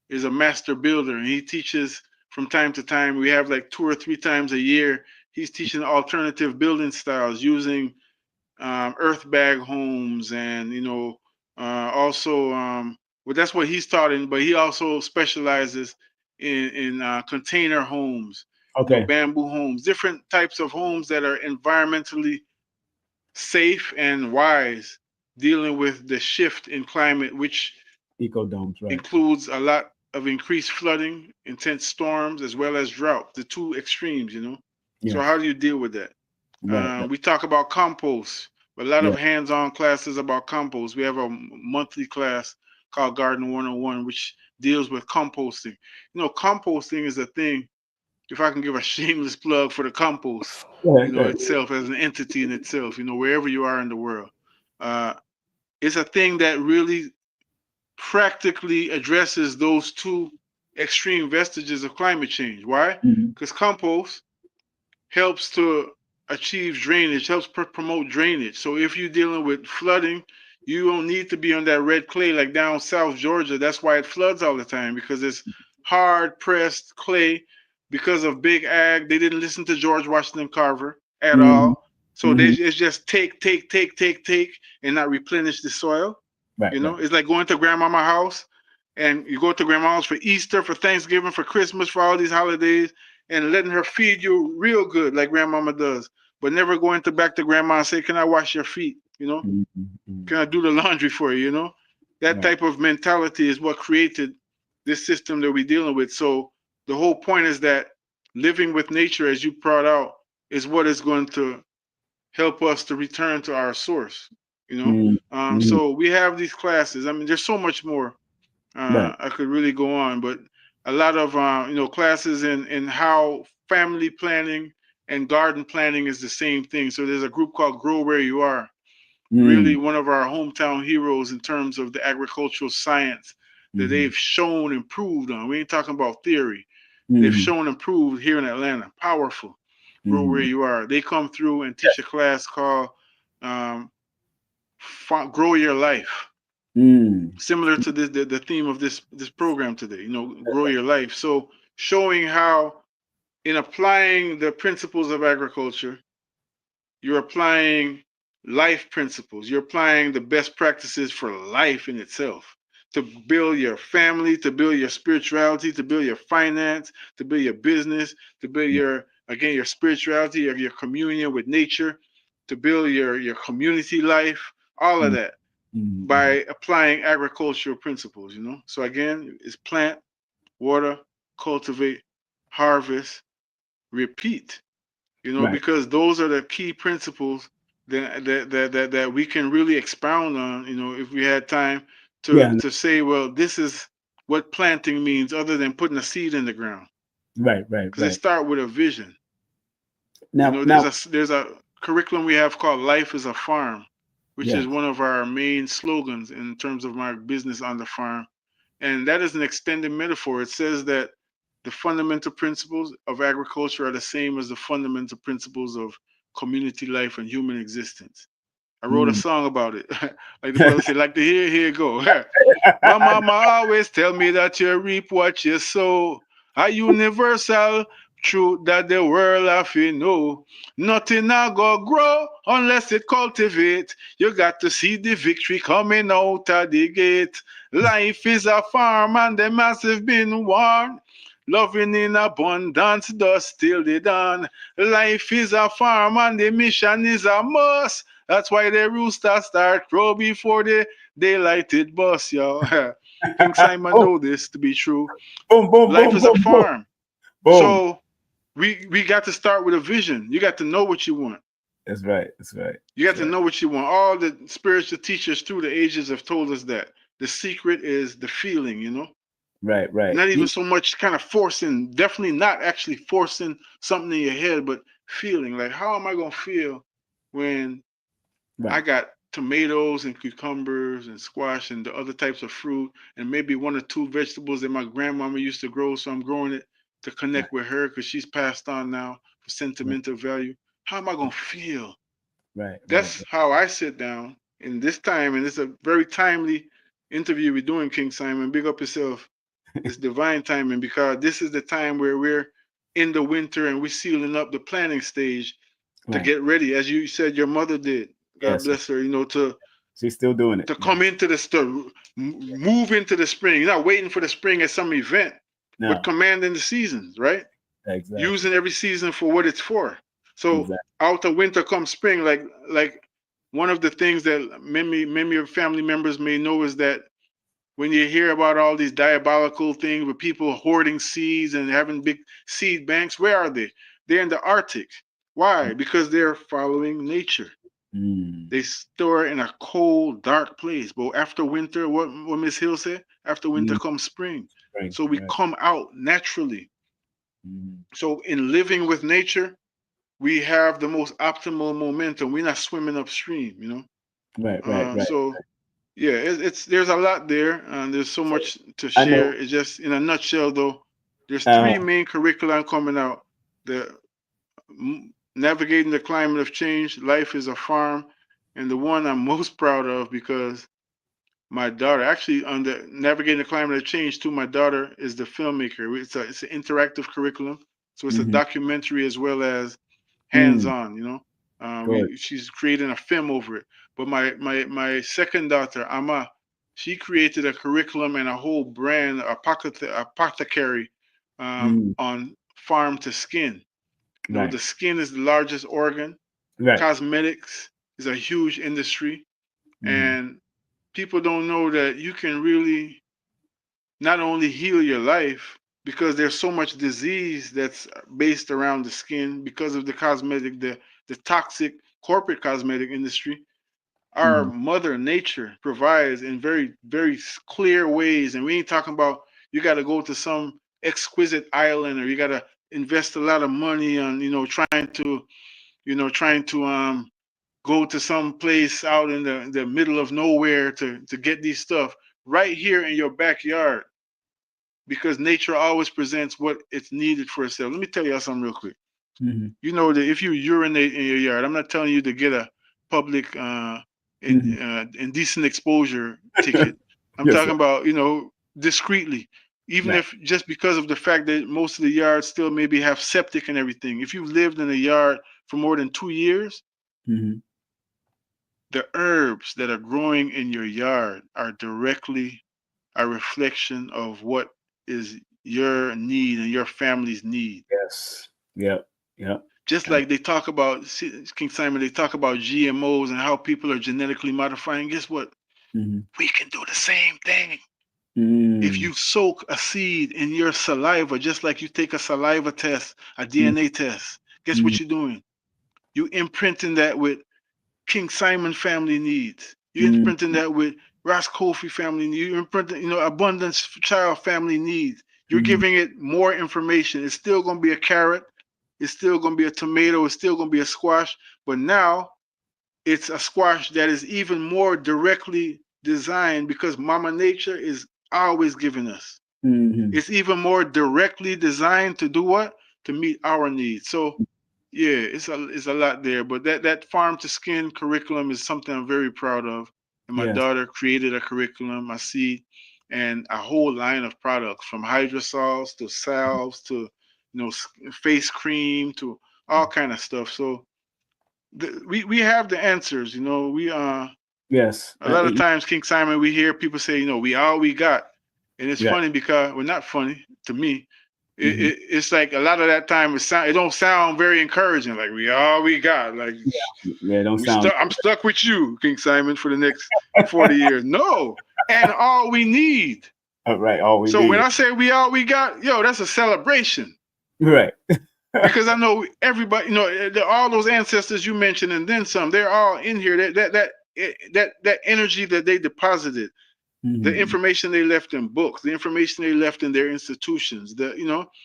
is a master builder, and he teaches from time to time. We have like 2 or 3 times a year. He's teaching alternative building styles using earth bag homes, and also well, that's what he's taught in. But he also specializes in container homes, bamboo homes, different types of homes that are environmentally safe and wise, dealing with the shift in climate, which
ecodomes,
includes a lot of increased flooding, intense storms, as well as drought, the two extremes, you know. So how do you deal with that? We talk about compost, a lot of hands-on classes about compost. We have a monthly class called Garden 101, which deals with composting. You know, composting is a thing. If I can give a shameless plug for the compost, itself as an entity in itself, wherever you are in the world, it's a thing that really practically addresses those two extreme vestiges of climate change. Why? Because compost helps to achieve drainage, helps promote drainage. So if you're dealing with flooding, you don't need to be on that red clay like down South Georgia. That's why it floods all the time, because it's hard pressed clay because of big ag. They didn't listen to George Washington Carver at all. So it's just take, and not replenish the soil. It's like going to grandmama's house, and you go to grandma's house for Easter, for Thanksgiving, for Christmas, for all these holidays, and letting her feed you real good like grandmama does, but never going back to grandma and say, can I wash your feet? Can I do the laundry for you? That type of mentality is what created this system that we're dealing with. So the whole point is that living with nature, as you brought out, is what is going to help us to return to our source. So we have these classes. I mean, there's so much more. I could really go on, but a lot of classes in how family planning and garden planning is the same thing. So there's a group called Grow Where You Are. Really one of our hometown heroes in terms of the agricultural science that they've shown and proved on. We ain't talking about theory. They've shown and proved here in Atlanta. Powerful. Grow Where You Are. They come through and teach a class called Grow Your Life. Similar to the theme of this program today, grow your life. So showing how in applying the principles of agriculture, you're applying life principles. You're applying the best practices for life in itself, to build your family, to build your spirituality, to build your finance, to build your business, to build your spirituality, your communion with nature, to build your community life, all of that. By applying agricultural principles, So again, it's plant, water, cultivate, harvest, repeat, because those are the key principles that we can really expound on, if we had time to say, well, this is what planting means other than putting a seed in the ground.
Right.
Because it starts with a vision.
Now,
There's a curriculum we have called Life is a Farm, which
yeah.
is one of our main slogans in terms of my business on the farm. And that is an extended metaphor. It says that the fundamental principles of agriculture are the same as the fundamental principles of community life and human existence. I wrote a song about it. Like the brother said, like the here you go. My mama always tell me that you reap what you sow. A universal truth that the world have to know. Nothing a go grow unless it cultivate. You got to see the victory coming out of the gate. Life is a farm and the massive been warned. Loving in abundance does still the dawn. Life is a farm and the mission is a must. That's why the rooster start crow before the daylighted bus, yo. King Simon
Boom,
know this to be true.
boom, boom,
Life
boom,
is a
boom, boom,
farm.
boom.
So we got to start with a vision. You got to know what you want.
That's right. That's right.
You got to know what you want. All the spiritual teachers through the ages have told us that. The secret is the feeling, you know?
Right.
Not even so much kind of forcing, definitely not actually forcing something in your head, but feeling. Like, how am I going to feel when I got tomatoes and cucumbers and squash and the other types of fruit and maybe one or two vegetables that my grandmama used to grow. So I'm growing it to connect with her because she's passed on now for sentimental value. How am I going to feel? That's how I sit down in this time. And it's a very timely interview we're doing, King Simon. Big up yourself. It's divine timing because this is the time where we're in the winter and we're sealing up the planning stage to get ready. As you said, your mother did. God bless her, you know,
she's still doing it.
To come into the move into the spring. You're not waiting for the spring at some event, but commanding the seasons, right?
Exactly.
Using every season for what it's for. So out of winter comes spring. Like one of the things that many of your family members may know is that when you hear about all these diabolical things with people hoarding seeds and having big seed banks, where are they? They're in the Arctic. Why? Because they're following nature. They store in a cold, dark place. But after winter, what Miss Hill said? After winter comes spring. So we come out naturally. So in living with nature, we have the most optimal momentum. We're not swimming upstream, you know?
Right.
So yeah, it's there's a lot there, and there's so much to share. It's just in a nutshell, though. There's three main curriculum coming out: the navigating the climate of change, life is a farm, and the one I'm most proud of because my daughter actually on the navigating the climate of change too. My daughter is the filmmaker. It's an interactive curriculum, so it's a documentary as well as hands-on. You know, she's creating a film over it. But my second daughter, Amma, she created a curriculum and a whole brand, apothecary, on farm to skin. You know, the skin is the largest organ. Cosmetics is a huge industry, and people don't know that you can really not only heal your life because there's so much disease that's based around the skin because of the cosmetic, the toxic corporate cosmetic industry. Our mother nature provides in very, very clear ways. And we ain't talking about you got to go to some exquisite island or you got to invest a lot of money on, trying to go to some place out in the middle of nowhere to get these stuff right here in your backyard because nature always presents what it's needed for itself. Let me tell you something real quick. You know that if you urinate in your yard, I'm not telling you to get a public indecent exposure ticket. I'm talking about, discreetly. Even if just because of the fact that most of the yards still maybe have septic and everything. If you've lived in a yard for more than 2 years, the herbs that are growing in your yard are directly a reflection of what is your need and your family's need.
Yes. Yep.
Just like they talk about, King Simon, they talk about GMOs and how people are genetically modifying. Guess what? We can do the same thing. If you soak a seed in your saliva, just like you take a saliva test, a DNA test, guess what you're doing? You imprinting that with King Simon family needs. You're imprinting that with Ross Kofi family needs. You're imprinting, Abundance Child family needs. You're
Mm-hmm.
giving it more information. It's still going to be a carrot. It's still going to be a tomato. It's still going to be a squash. But now it's a squash that is even more directly designed because Mama Nature is always giving us.
Mm-hmm.
It's even more directly designed to do what? To meet our needs. So yeah, it's a lot there. But that farm to skin curriculum is something I'm very proud of. And my
Yes.
daughter created a curriculum, I see, and a whole line of products from hydrosols to salves to face cream to all kind of stuff. So we have the answers. We
Yes.
a lot of times, King Simon, we hear people say, we all we got. And it's
Yeah.
funny because, well, not funny to me.
Mm-hmm.
It's like a lot of that time it don't sound very encouraging. Like we all we got. Like
Yeah. Don't sound.
I'm stuck with you, King Simon, for the next 40 years. No, and all we need.
Right. All we
So when
need.
I say we all we got, that's a celebration.
Right.
Because I know everybody, all those ancestors you mentioned and then some, they're all in here. That energy that they deposited, the
Mm-hmm.
information they left in books, the information they left in their institutions,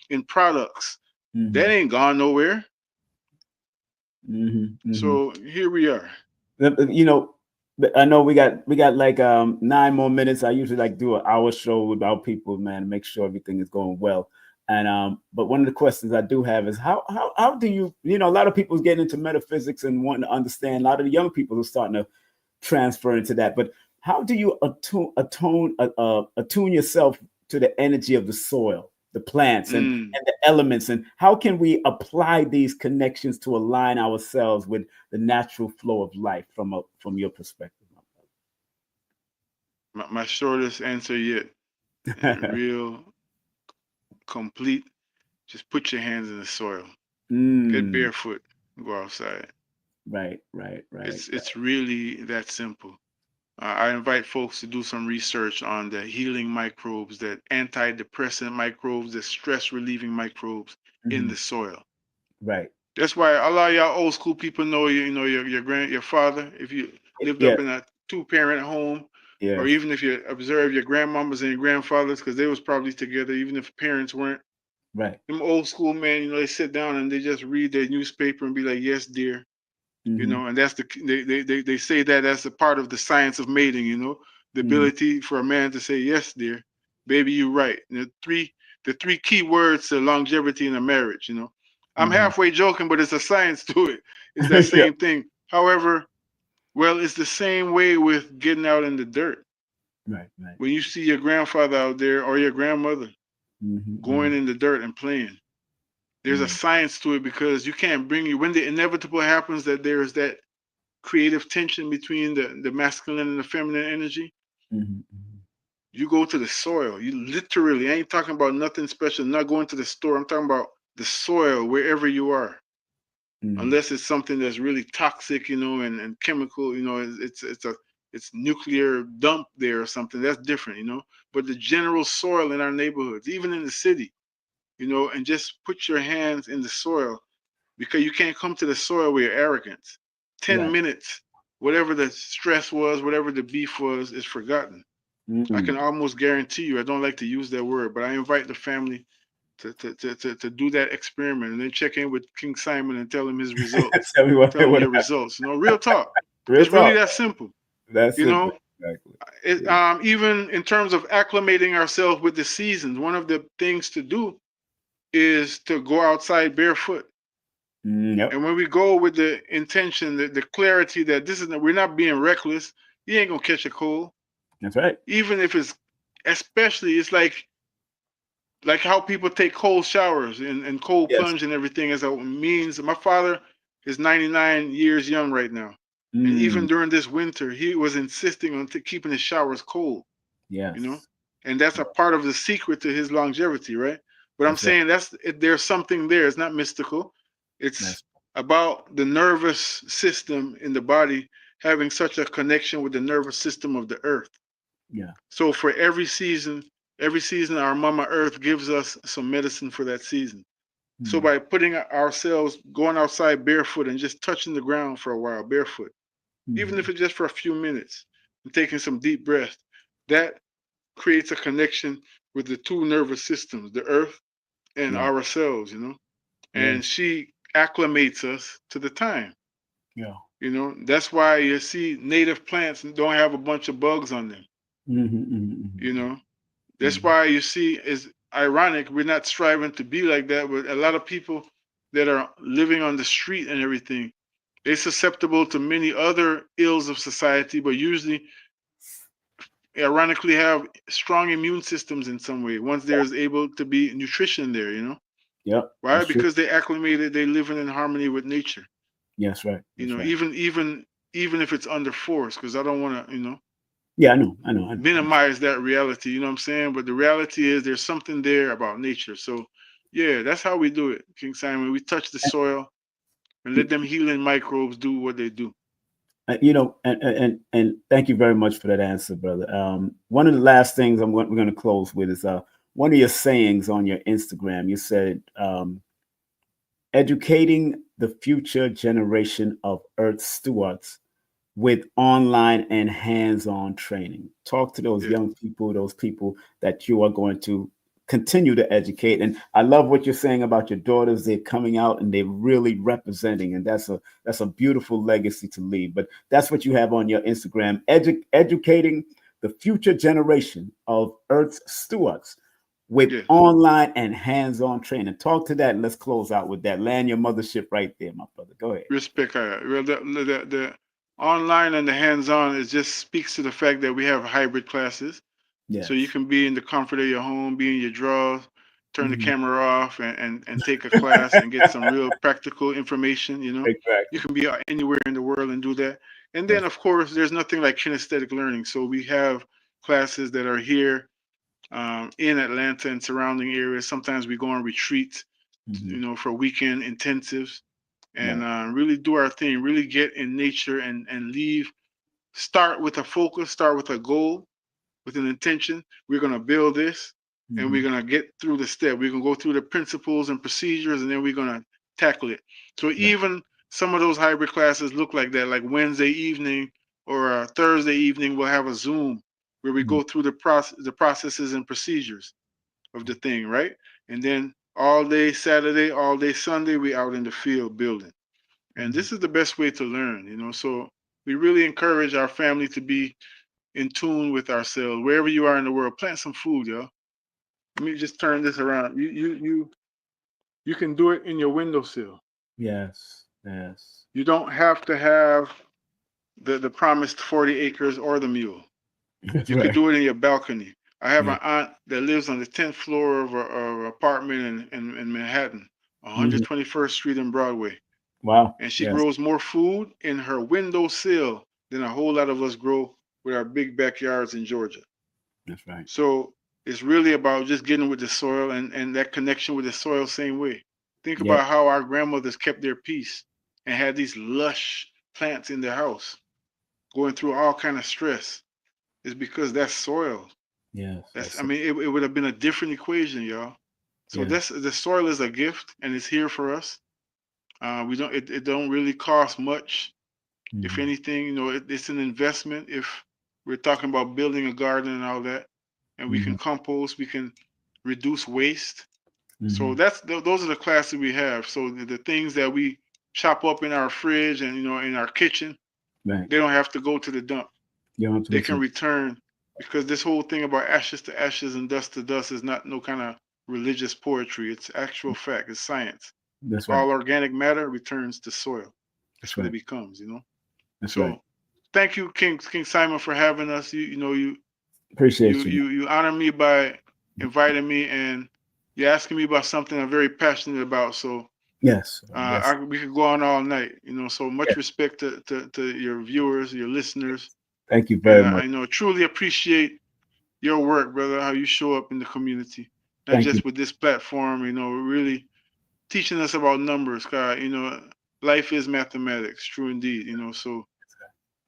in products,
Mm-hmm.
that ain't gone nowhere.
Mm-hmm. Mm-hmm.
So here we are.
I know we got like 9 more minutes. I usually like do an hour show without people, man, to make sure everything is going well. And but one of the questions I do have is how do you a lot of people getting into metaphysics and wanting to understand. A lot of the young people are starting to transfer into that. But how do you attune yourself to the energy of the soil, the plants, and the elements, and how can we apply these connections to align ourselves with the natural flow of life from your perspective?
My shortest answer yet, and real complete. Just put your hands in the soil. Get barefoot. Go outside.
Right.
It's really that simple. I invite folks to do some research on the healing microbes, that antidepressant microbes, the stress relieving microbes in the soil.
Right.
That's why a lot of y'all old school people know your father. If you lived up in a 2-parent home, or
Yes.
even if you observe your grandmamas and your grandfathers, because they was probably together, even if parents weren't.
Right.
Them old school men, they sit down and they just read their newspaper and be like, "Yes, dear." And that's they say that's a part of the science of mating, the ability for a man to say, "Yes, dear, baby, you're right." And the three key words to longevity in a marriage, I'm halfway joking, but it's a science to it. It's that
Yeah.
same thing. However, well, it's the same way with getting out in the dirt.
Right.
When you see your grandfather out there or your grandmother going in the dirt and playing, there's a science to it, because you can't when the inevitable happens, that there's that creative tension between the masculine and the feminine energy. You go to the soil. You literally, I ain't talking about nothing special, not going to the store. I'm talking about the soil wherever you are. Unless it's something that's really toxic, and chemical, it's nuclear dump there or something. That's different. But the general soil in our neighborhoods, even in the city, and just put your hands in the soil, because you can't come to the soil with your arrogance. 10 minutes, whatever the stress was, whatever the beef was, is forgotten. I can almost guarantee you, I don't like to use that word, but I invite the family to do that experiment and then check in with King Simon and tell him his results.
Tell me
Tell him
what
your
happened.
results. Real talk.
Real
It's really
talk.
that simple.
That's
You
simple.
know,
Exactly.
Even in terms of acclimating ourselves with the seasons, one of the things to do is to go outside barefoot.
Yep.
And when we go with the intention, the clarity that we're not being reckless, you ain't gonna catch a cold.
That's right.
Even if especially, it's like how people take cold showers and cold
Yes.
plunge and everything as a means. My father is 99 years young right now. And even during this winter, he was insisting on keeping his showers cold, you know?
Yes.
And that's a part of the secret to his longevity, right? But I'm
That's right.
saying there's something there. It's not mystical. It's
That's
about the nervous system in the body having such a connection with the nervous system of the earth.
yeah.
So for every season, our Mama Earth gives us some medicine for that season. So by putting ourselves, going outside barefoot and just touching the ground for a while, barefoot, even if it's just for a few minutes, and taking some deep breath, that creates a connection with the two nervous systems, the earth and ourselves, and
Yes.
she acclimates us to the time.
Yeah.
That's why you see native plants don't have a bunch of bugs on them. That's why you see, it's ironic, we're not striving to be like that, but a lot of people that are living on the street and everything, they're susceptible to many other ills of society, but usually, ironically, have strong immune systems in some way once there's able to be nutrition there,
Yep.
Why? Because they acclimated, they living in harmony with nature.
Yes, right. That's right.
Even if it's under force, because I don't want to,
Yeah, I know.
minimize that reality, you know what I'm saying? But the reality is there's something there about nature. So yeah, that's how we do it, King Simon. We touch the soil and let them healing microbes do what they do.
And thank you very much for that answer, brother. One of the last things we're going to close with is one of your sayings on your Instagram. You said, educating the future generation of Earth stewards with online and hands-on training. Talk to those young people, those people that you are going to continue to educate. And I love what you're saying about your daughters. They're coming out and they're really representing, and that's a beautiful legacy to leave. But that's what you have on your Instagram, educating the future generation of Earth's stewards with online and hands-on training. Talk to that, and let's close out with that. Land your mothership right there, my brother. Go ahead.
Respect. Well, the online and the hands-on, it just speaks to the fact that we have hybrid classes.
Yes.
So you can be in the comfort of your home, be in your drawers, turn the camera off, and take a class and get some real practical information.
Exactly.
You can be anywhere in the world and do that. And then, of course, there's nothing like kinesthetic learning. So we have classes that are here in Atlanta and surrounding areas. Sometimes we go on retreats, for weekend intensives, and really do our thing, really get in nature and leave. Start with a focus, start with a goal, with an intention. We're going to build this, and we're going to get through the step. We're going to go through the principles and procedures, and then we're going to tackle it. So even some of those hybrid classes look like that, like Wednesday evening or Thursday evening, we'll have a Zoom where we go through the processes and procedures of the thing, right? And then all day Saturday, all day Sunday, we out in the field building. And this is the best way to learn, So we really encourage our family to be in tune with ourselves. Wherever you are in the world, plant some food, yo. Let me just turn this around. You can do it in your windowsill.
Yes.
You don't have to have the promised 40 acres or the mule. You could do it in your balcony. I have an aunt that lives on the 10th floor of an apartment in Manhattan, 121st Street and Broadway.
Wow.
And she grows more food in her windowsill than a whole lot of us grow with our big backyards in Georgia.
That's right.
So it's really about just getting with the soil and that connection with the soil same way. Think about how our grandmothers kept their peace and had these lush plants in their house, going through all kind of stress. It's because that's soil.
Yes.
I mean, it would have been a different equation, y'all. So the soil is a gift, and it's here for us. It don't really cost much. If anything, it's an investment. If we're talking about building a garden and all that, and we can compost, we can reduce waste. So those are the classes we have. So the things that we chop up in our fridge and in our kitchen, they don't have to go to the dump. They can return, because this whole thing about ashes to ashes and dust to dust is not no kind of religious poetry. It's actual fact. It's science.
That's right.
All organic matter returns to soil. That's what it becomes,
That's
so
right.
thank you, King Simon, for having us. You
appreciate you.
You honor me by inviting me, and you're asking me about something I'm very passionate about. So
yes.
We could go on all night. So much respect to your viewers, your listeners.
Thank you very much.
I truly appreciate your work, brother. How you show up in the community, not just with this platform. Really teaching us about numbers, God. Life is mathematics, true indeed. So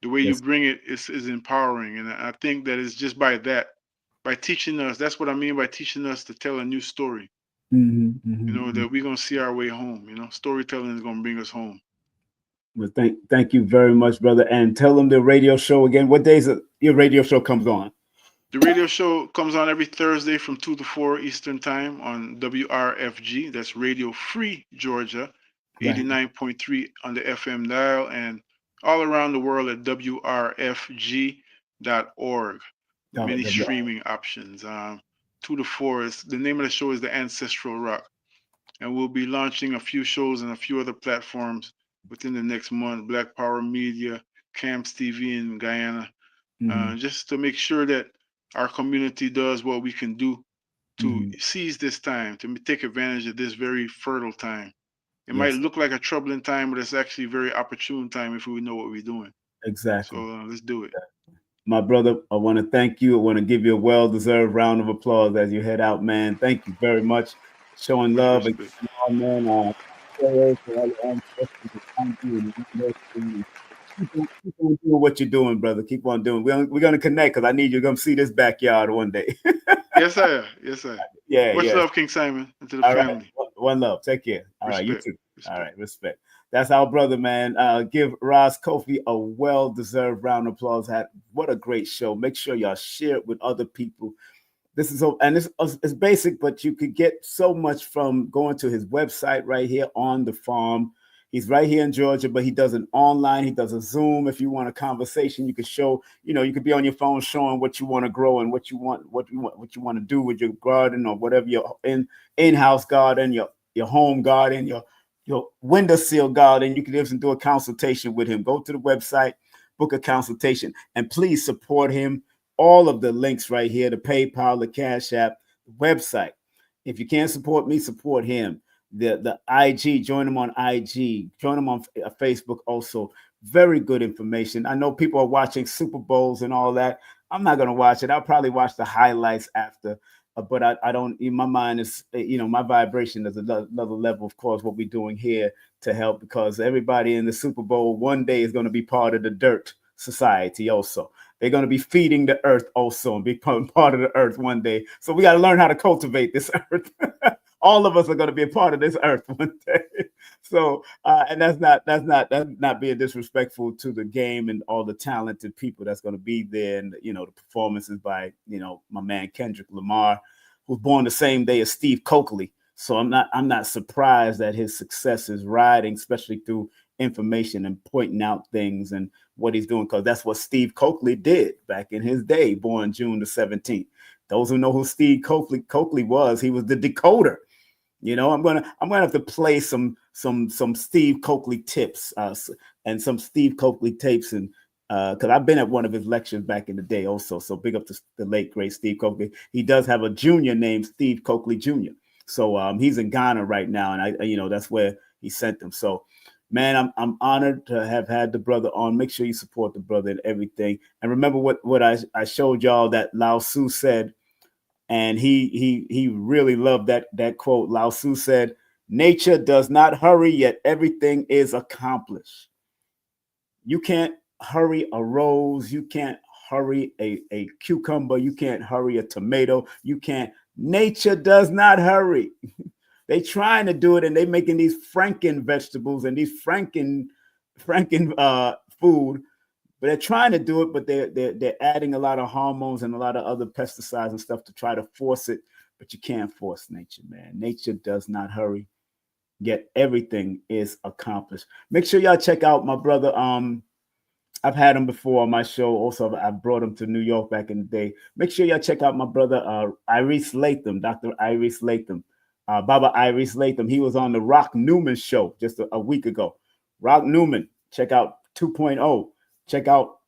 the way you bring it is empowering, and I think that it's just by teaching us. That's what I mean by teaching us to tell a new story. That we're gonna see our way home. Storytelling is gonna bring us home.
Well, thank you very much, brother. And tell them the radio show again. What days your radio show comes on?
The radio show comes on every Thursday from 2 to 4 Eastern Time on WRFG. That's Radio Free Georgia,
Right.
89.3 on the FM dial, and all around the world at WRFG.org.
Oh,
Many streaming options. 2 to 4 is the name of the show is The Ancestral Rock. And we'll be launching a few shows and a few other platforms within the next month. Black Power Media, Camps TV in Guyana, just to make sure that our community does what we can do to seize this time, to take advantage of this very fertile time. It might look like a troubling time, but it's actually a very opportune time if we know what we're doing.
Exactly.
So let's do it.
My brother, I want to thank you. I want to give you a well-deserved round of applause as you head out, man. Thank you very much. Showing love and man. Keep on doing what you're doing, brother. Keep on doing. We're gonna connect because I need you to come see this backyard one day.
Yes, sir. Yes, sir.
Yeah,
much love, King Simon, and to the
all
family.
Right. One love. Take care. All
respect.
Right, you too.
Respect.
All right, respect. That's our brother, man. Give Roz Kofi a well-deserved round of applause. What a great show. Make sure y'all share it with other people. This is it's basic, but you could get so much from going to his website right here on the farm. He's right here in Georgia, but he does it online. He does a Zoom. If you want a conversation, you could show, you could be on your phone showing what you want to grow and what you want to do with your garden or whatever your in-house garden, your home garden, your windowsill garden. You can even do a consultation with him. Go to the website, book a consultation, and please support him. All of the links right here, the PayPal, the Cash App, the website. If you can't support me, support him. The IG, join him on IG, join him on Facebook also. Very good information. I know people are watching Super Bowls and all that. I'm not going to watch it. I'll probably watch the highlights after. But I don't, my mind is, my vibration is another level, of course, what we're doing here to help, because everybody in the Super Bowl one day is going to be part of the dirt society also. They're going to be feeding the earth also and be part of the earth one day. So we got to learn how to cultivate this earth. All of us are going to be a part of this earth one day. So, and that's not being disrespectful to the game and all the talented people that's going to be there. And, the performances by, my man, Kendrick Lamar, who was born the same day as Steve Coakley. So I'm not surprised that his success is riding, especially through information and pointing out things and what he's doing, because that's what Steve Coakley did back in his day, born June the 17th. Those who know who Steve Coakley was, he was the decoder. I'm gonna have to play some Steve Coakley tips and some Steve Coakley tapes, and because I've been at one of his lectures back in the day also. So big up to the late great Steve Coakley. He does have a junior named Steve Coakley Jr. So he's in Ghana right now, and that's where he sent them. So, man, I'm honored to have had the brother on. Make sure you support the brother and everything. And remember what I showed y'all that Lao Tzu said, and he really loved that quote. Lao Tzu said, "Nature does not hurry, yet everything is accomplished." You can't hurry a rose. You can't hurry a cucumber. You can't hurry a tomato. You can't. Nature does not hurry. They trying to do it, and they making these Franken vegetables and these Franken food, but they're trying to do it, but they're adding a lot of hormones and a lot of other pesticides and stuff to try to force it. But you can't force nature, man. Nature does not hurry, yet everything is accomplished. Make sure y'all check out my brother. I've had him before on my show. Also, I brought him to New York back in the day. Make sure y'all check out my brother, Iris Latham, Dr. Iris Latham. Baba Iris Latham. He was on the Rock Newman show just a week ago. Rock Newman, check out 2.0. Check out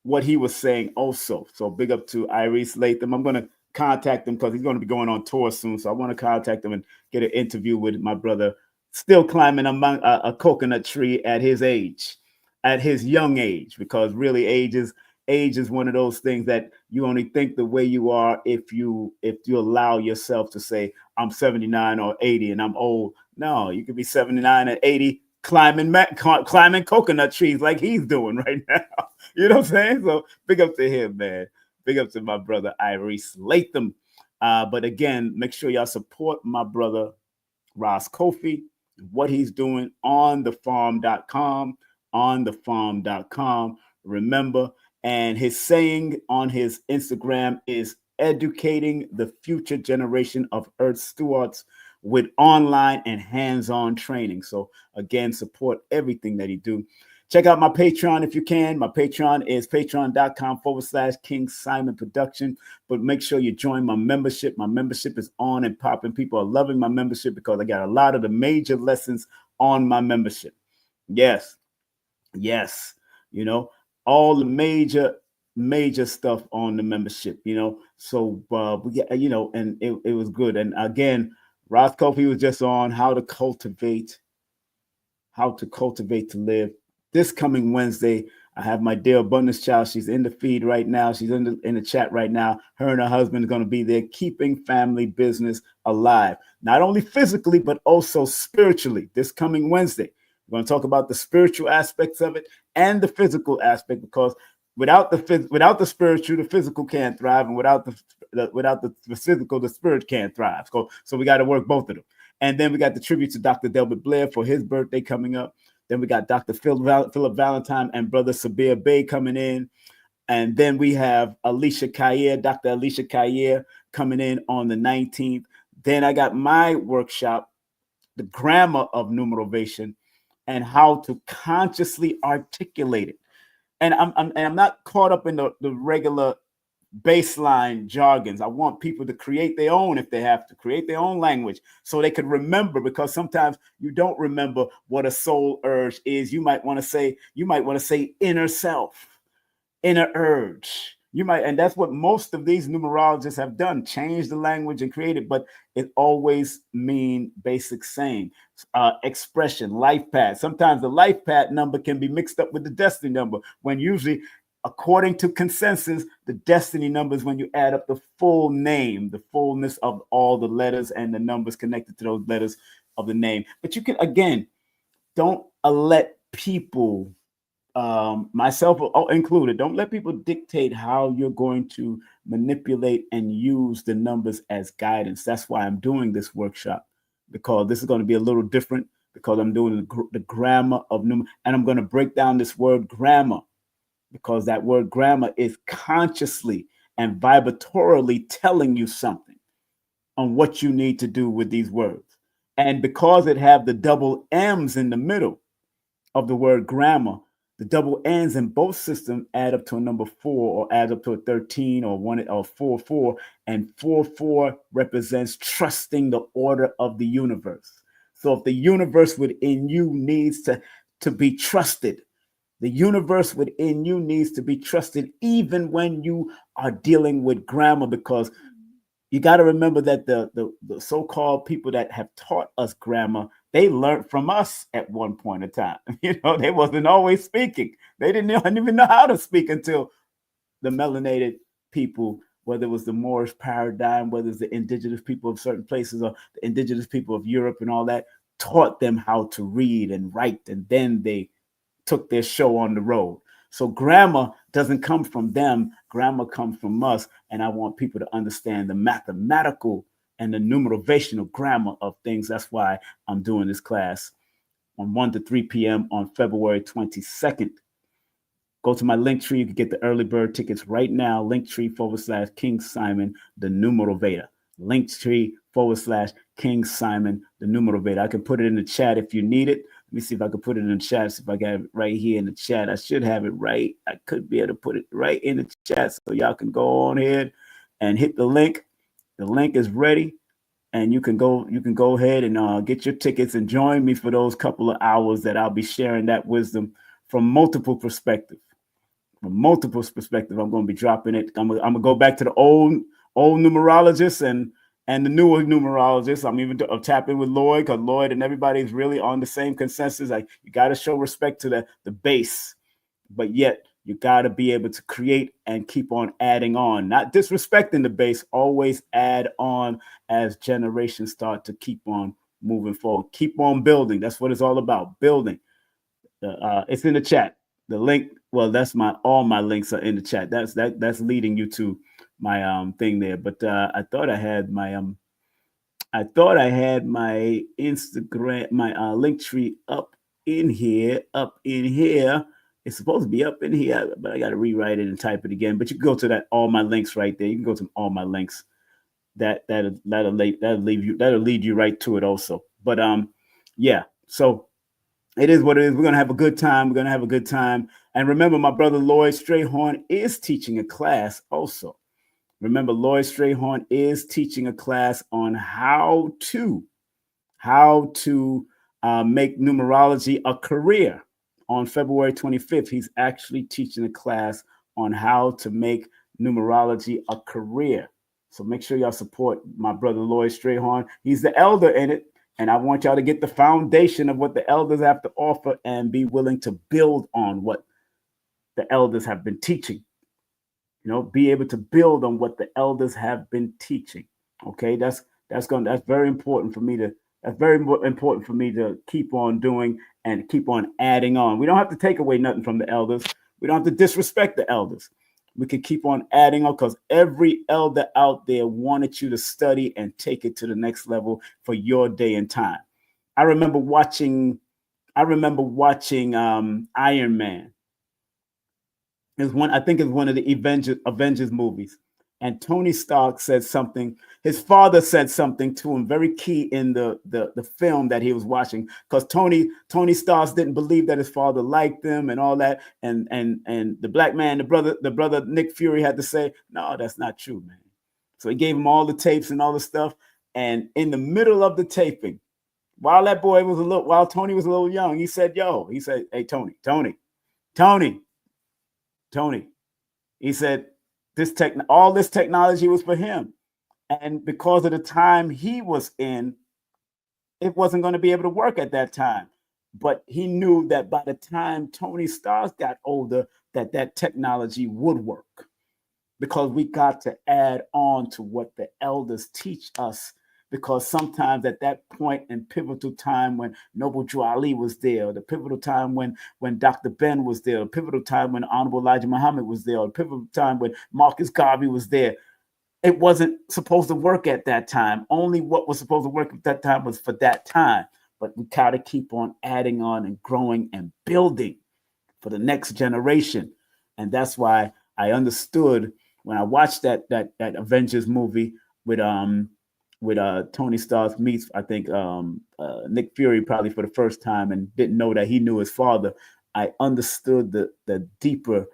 what he was saying also. So big up to Iris Latham. I'm going to contact him because he's going to be going on tour soon. So I want to contact him and get an interview with my brother, still climbing among a coconut tree at his age, at his young age, because really age is one of those things that you only think the way you are if you allow yourself to say, I'm 79 or 80 and I'm old. No, you could be 79 and 80 climbing coconut trees like he's doing right now. You know what I'm saying? So big up to him, man. Big up to my brother Iris Latham. But again, make sure y'all support my brother Roz Kofi, what he's doing on thefarm.com. Remember, And his saying on his Instagram is educating the future generation of Earth stewards with online and hands-on training. So again, support everything that he do. Check out my Patreon if you can. My Patreon is patreon.com/King Simon Production. But make sure you join my membership. My membership is on and popping. People are loving my membership because I got a lot of the major lessons on my membership. Yes. Yes. You know, all the major stuff on the membership, So we get, and it was good. And again, Ross Kofi was just on how to cultivate to live. This coming Wednesday, I have my dear abundance child. She's in the feed right now. She's in the chat right now. Her and her husband are going to be there, keeping family business alive, not only physically but also spiritually. This coming Wednesday, we're going to talk about the spiritual aspects of it and the physical aspect, because without the spiritual, the physical can't thrive, and without the physical, the spirit can't thrive. So we got to work both of them. And then we got the tribute to Dr. Delbert Blair for his birthday coming up. Then we got Dr. Philip Valentine and Brother Sabir Bey coming in. And then we have Dr. Alicia Kayer coming in on the 19th. Then I got my workshop, The Grammar of Numerovation and How to Consciously Articulate it. And I'm not caught up in the regular baseline jargons. I want people to create their own, if they have to create their own language, so they could remember, because sometimes you don't remember what a soul urge is. You might want to say inner self, inner urge. And that's what most of these numerologists have done, change the language and create it, but it always mean basic same expression, life path. Sometimes the life path number can be mixed up with the destiny number, when usually, according to consensus, the destiny number is when you add up the full name, the fullness of all the letters and the numbers connected to those letters of the name. But you can, again, don't let people, myself included, don't let people dictate how you're going to manipulate and use the numbers as guidance. That's why I'm doing this workshop, because this is going to be a little different, because I'm doing the grammar of number, and I'm going to break down this word grammar, because that word grammar is consciously and vibratorily telling you something on what you need to do with these words. And because it have the double M's in the middle of the word grammar, the double N's in both systems add up to a number 4, or add up to a 13, or 1, or 4, 4. And 4, 4 represents trusting the order of the universe. So if the universe within you needs to be trusted, the universe within you needs to be trusted, even when you are dealing with grammar, because you got to remember that the so-called people that have taught us grammar, they learned from us at one point in time. They wasn't always speaking. They didn't even know how to speak until the melanated people, whether it was the Moorish paradigm, whether it's the indigenous people of certain places, or the indigenous people of Europe and all that, taught them how to read and write, and then they took their show on the road. So grammar doesn't come from them. Grammar comes from us. And I want people to understand the mathematical and the numerational grammar of things. That's why I'm doing this class on 1 to 3 p.m. on February 22nd. Go to my link tree. You can get the early bird tickets right now. Linktree/King Simon, the Numerovator. Linktree/King Simon, the Numerovator. I can put it in the chat if you need it. Let me see if I can put it in the chat. See if I got it right here in the chat. I should have it right. I could be able to put it right in the chat, so y'all can go on ahead and hit the link. The link is ready, and you can go ahead and get your tickets and join me for those couple of hours that I'll be sharing that wisdom from multiple perspectives. From multiple perspectives, I'm going to be dropping it. I'm gonna go back to the old numerologists and the newer numerologists. I'm even tapping with Lloyd, because Lloyd and everybody is really on the same consensus. Like, you got to show respect to the base, but yet you got to be able to create and keep on adding on, not disrespecting the base. Always add on as generations start to keep on moving forward. Keep on building. That's what it's all about, building. It's in the chat. The link, well, that's all my links are in the chat. That's leading you to my thing there. But I thought I had my Instagram, my link tree up in here. It's supposed to be up in here, but I got to rewrite it and type it again. But you can go to that all my links right there. You can go to all my links. That'll lead you right to it also. But yeah. So it is what it is. We're gonna have a good time. We're gonna have a good time. And remember, my brother Lloyd Strayhorn is teaching a class also. Remember, Lloyd Strayhorn is teaching a class on how to make numerology a career. On February 25th, he's actually teaching a class on how to make numerology a career. So make sure y'all support my brother Lloyd Strayhorn. He's the elder in it. And I want y'all to get the foundation of what the elders have to offer and be willing to build on what the elders have been teaching. You know, be able to build on what the elders have been teaching. Okay, that's very important for me to keep on doing and keep on adding on. We don't have to take away nothing from the elders. We don't have to disrespect the elders. We can keep on adding on because every elder out there wanted you to study and take it to the next level for your day and time. I remember watching Iron Man. I think it's one of the Avengers movies. And Tony Stark said something. His father said something to him very key in the film that he was watching, because Tony Stark didn't believe that his father liked him and all that. And the black man, the brother Nick Fury had to say, no, that's not true, man. So he gave him all the tapes and all the stuff. And in the middle of the taping, while Tony was a little young, he said, hey, Tony. He said, all this technology was for him. And because of the time he was in, it wasn't going to be able to work at that time. But he knew that by the time Tony Stark got older, that technology would work, because we got to add on to what the elders teach us. Because sometimes at that point in pivotal time when Noble Drew Ali was there, the pivotal time when Dr. Ben was there, the pivotal time when Honorable Elijah Muhammad was there, the pivotal time when Marcus Garvey was there, it wasn't supposed to work at that time. Only what was supposed to work at that time was for that time. But we got to keep on adding on and growing and building for the next generation. And that's why I understood when I watched that Avengers movie with Tony Stark meets, I think, Nick Fury probably for the first time, and didn't know that he knew his father. I understood the deeper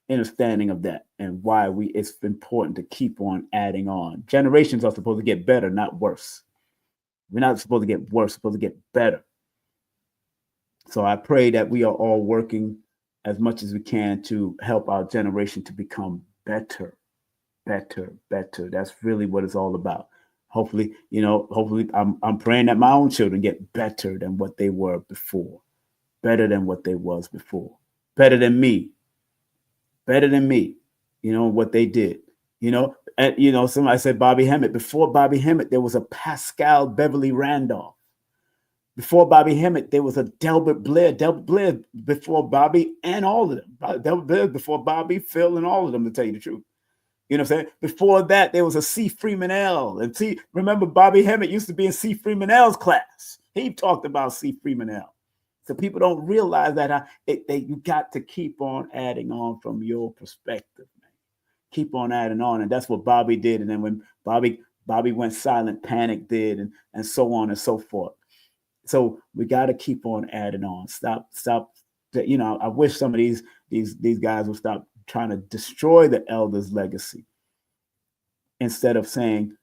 understanding of that and why it's important to keep on adding on. Generations are supposed to get better, not worse. We're not supposed to get worse, we're supposed to get better. So I pray that we are all working as much as we can to help our generation to become better. That's really what it's all about. Hopefully, I'm praying that my own children get better than what they were before, better than what they was before, better than me, what they did, and somebody said Bobby Hemmett. Before Bobby Hemmett, there was a Pascal Beverly Randolph. Before Bobby Hemmett, there was a Delbert Blair. Delbert Blair before Bobby and all of them. Delbert Blair before Bobby, Phil, and all of them, to tell you the truth. You know what I'm saying? Before that, there was a C. Freeman L. And remember, Bobby Hemmett used to be in C. Freeman L's class. He talked about C. Freeman L. So people don't realize that you got to keep on adding on from your perspective, man. Keep on adding on. And that's what Bobby did. And then when Bobby went silent, Panic did, and so on and so forth. So we got to keep on adding on. Stop. I wish some of these guys would stop trying to destroy the elders' legacy, instead of saying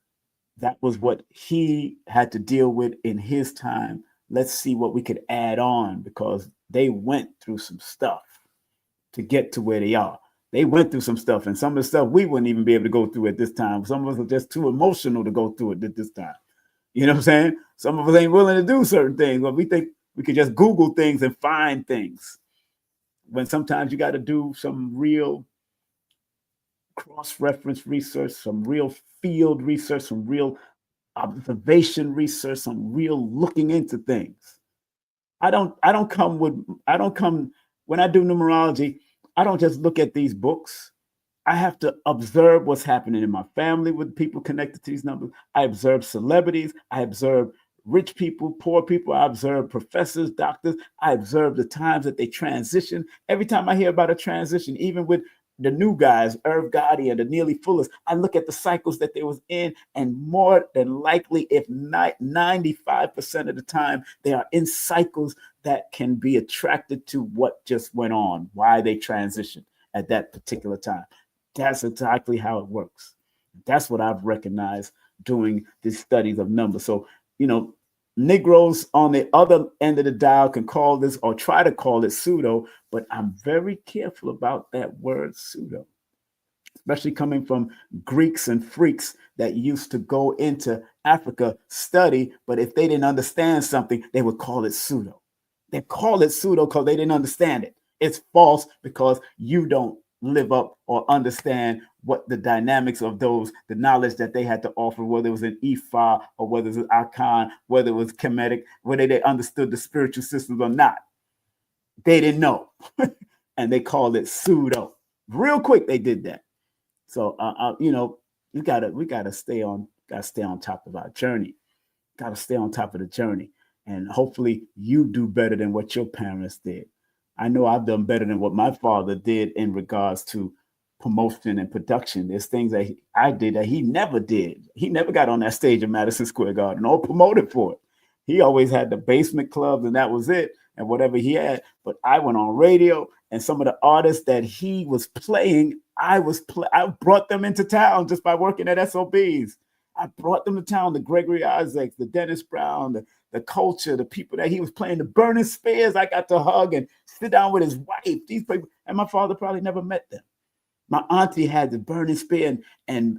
that was what he had to deal with in his time. Let's see what we could add on, because they went through some stuff to get to where they are. They went through some stuff, and some of the stuff we wouldn't even be able to go through at this time. Some of us are just too emotional to go through it at this time. You know what I'm saying? Some of us ain't willing to do certain things, but we think we could just Google things and find things, when sometimes you got to do some real cross-reference research, some real field research, some real observation research, some real looking into things. I don't come when I do numerology, I don't just look at these books. I have to observe what's happening in my family with people connected to these numbers. I observe celebrities. I observe rich people, poor people. I observe professors, doctors. I observe the times that they transition. Every time I hear about a transition, even with the new guys, Irv Gotti and the Neely Fullers, I look at the cycles that they was in, and more than likely, if not 95% of the time, they are in cycles that can be attracted to what just went on, why they transitioned at that particular time. That's exactly how it works. That's what I've recognized doing these studies of numbers. So, Negroes on the other end of the dial can call this or try to call it pseudo, but I'm very careful about that word pseudo, especially coming from Greeks and freaks that used to go into Africa, study, but if they didn't understand something, they would call it pseudo. They call it pseudo because they didn't understand it. It's false because you don't live up or understand what the dynamics of the knowledge that they had to offer, whether it was an Ifa or whether it was Akan, whether it was Kemetic, whether they understood the spiritual systems or not. They didn't know. And they called it pseudo. Real quick, they did that. So, we gotta stay on top of our journey. Got to stay on top of the journey. And hopefully you do better than what your parents did. I know I've done better than what my father did in regards to promotion and production. There's things that I did that he never did. He never got on that stage in Madison Square Garden or promoted for it. He always had the basement clubs and that was it, and whatever he had. But I went on radio, and some of the artists that he was playing, I brought them into town just by working at SOBs. I brought them to town, the Gregory Isaacs, the Dennis Brown, the Culture, the people that he was playing, the Burning Spears. I got to hug and sit down with his wife. These people, and my father probably never met them. My auntie had the Burning Spear and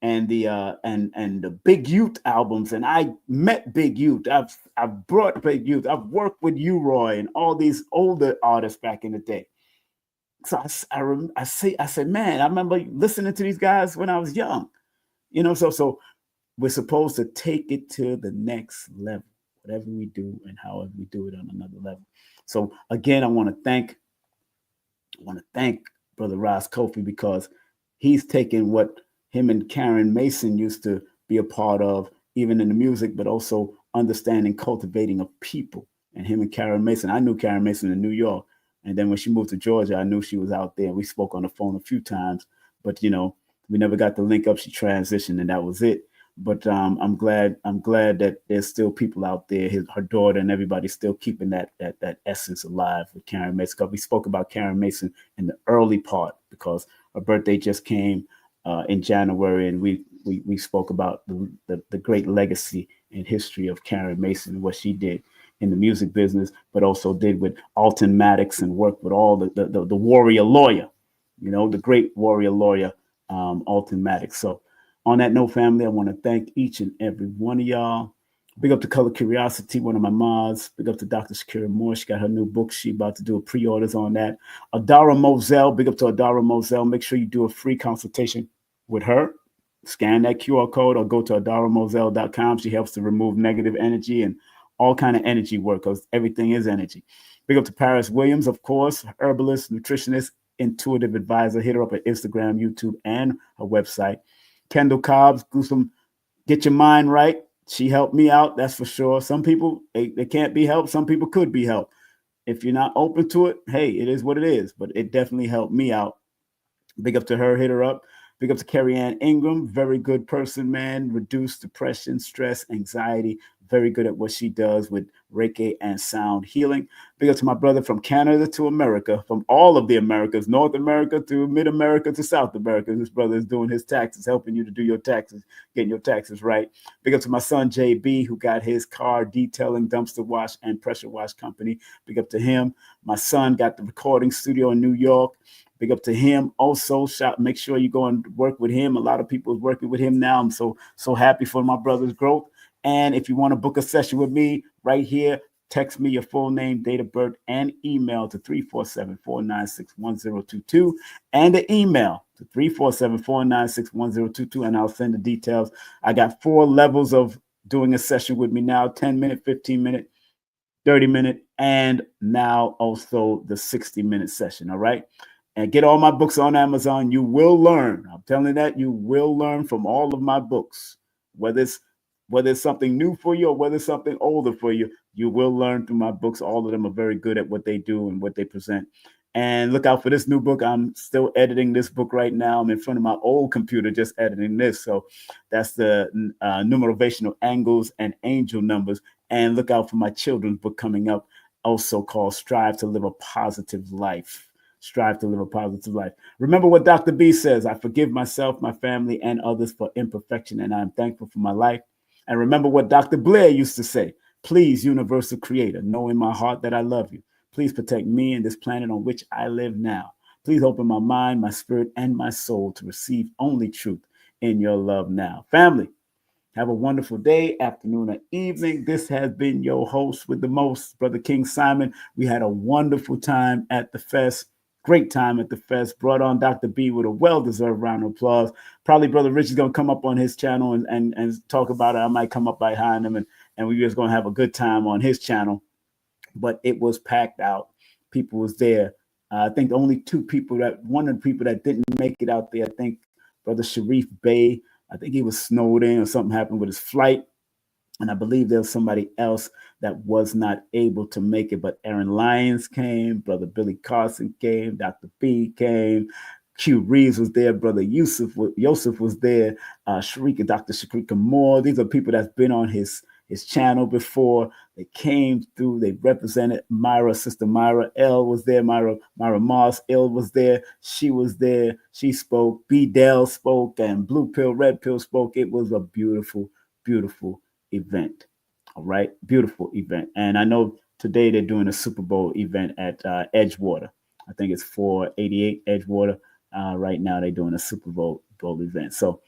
the Big Youth albums, and I met Big Youth. I've brought Big Youth. I've worked with U-Roy and all these older artists back in the day. So I say, man, I remember listening to these guys when I was young, So we're supposed to take it to the next level, whatever we do and however we do it on another level. So again, I want to thank Brother Ross Kofi, because he's taken what him and Karen Mason used to be a part of, even in the music, but also understanding cultivating of people. And him and Karen Mason, I knew Karen Mason in New York. And then when she moved to Georgia, I knew she was out there. We spoke on the phone a few times, but we never got to link up. She transitioned, and that was it. But I'm glad that there's still people out there, her daughter and everybody, still keeping that essence alive with Karen Mason. Because we spoke about Karen Mason in the early part, because her birthday just came in January, and we spoke about the great legacy and history of Karen Mason and what she did in the music business, but also did with Alton Maddox and worked with all the warrior lawyer, the great warrior lawyer, Alton Maddox. So on that note, family, I want to thank each and every one of y'all. Big up to Color Curiosity, one of my mods. Big up to Dr. Shakira Moore. She got her new book. She about to do a pre-orders on that. Adara Moselle. Big up to Adara Moselle. Make sure you do a free consultation with her. Scan that QR code or go to adaramoselle.com. She helps to remove negative energy and all kind of energy work, because everything is energy. Big up to Paris Williams, of course, herbalist, nutritionist, intuitive advisor. Hit her up at Instagram, YouTube, and her website. Kendall Cobbs, get your mind right. She helped me out, that's for sure. Some people, they can't be helped. Some people could be helped. If you're not open to it, hey, it is what it is. But it definitely helped me out. Big up to her, hit her up. Big up to Carrie Ann Ingram, very good person, man. Reduce depression, stress, anxiety. Very good at what she does with Reiki and sound healing. Big up to my brother from Canada to America, from all of the Americas, North America to Mid-America to South America. This brother is doing his taxes, helping you to do your taxes, getting your taxes right. Big up to my son, JB, who got his car detailing, dumpster wash, and pressure wash company. Big up to him. My son got the recording studio in New York. Big up to him. Also, make sure you go and work with him. A lot of people is working with him now. I'm so happy for my brother's growth. And if you want to book a session with me right here, text me your full name, date of birth, and email to 347-496-1022. And the email to 347-496-1022. And I'll send the details. I got 4 levels of doing a session with me now: 10-minute, 15-minute, 30-minute, and now also the 60-minute session. All right. And get all my books on Amazon. You will learn. I'm telling you that you will learn from all of my books, whether it's Whether it's something new for you or whether it's something older for you, you will learn through my books. All of them are very good at what they do and what they present. And look out for this new book. I'm still editing this book right now. I'm in front of my old computer just editing this. So that's the Numerational Angles and Angel Numbers. And look out for my children's book coming up, also called Strive to Live a Positive Life. Strive to live a positive life. Remember what Dr. B says: I forgive myself, my family, and others for imperfection, and I'm thankful for my life. And remember what Dr. Blair used to say: please, universal creator, know in my heart that I love you. Please protect me and this planet on which I live now. Please open my mind, my spirit, and my soul to receive only truth in your love now. Family, have a wonderful day, afternoon, or evening. This has been your host with the most, Brother King Simon. We had a wonderful time at the fest. Great time at the fest. Brought on Dr. B with a well-deserved round of applause. Probably Brother Rich is going to come up on his channel and talk about it. I might come up behind him and we're just going to have a good time on his channel. But it was packed out. People was there. I think the only one of the people that didn't make it out there, I think Brother Sharif Bey, I think he was snowed in or something happened with his flight. And I believe there was somebody else that was not able to make it, but Aaron Lyons came, Brother Billy Carson came, Dr. B came, Q Reeves was there, Brother Yusuf was there, Dr. Shakrika Moore. These are people that's been on his channel before. They came through, they represented Myra, Sister Myra L was there, Myra Moss L was there, she was there, she spoke, B. Dell spoke, and Blue Pill, Red Pill spoke. It was a beautiful, beautiful event. All right, beautiful event. And I know today they're doing a Super Bowl event at Edgewater. I think it's 488 Edgewater. Right now they're doing a Super Bowl event. So,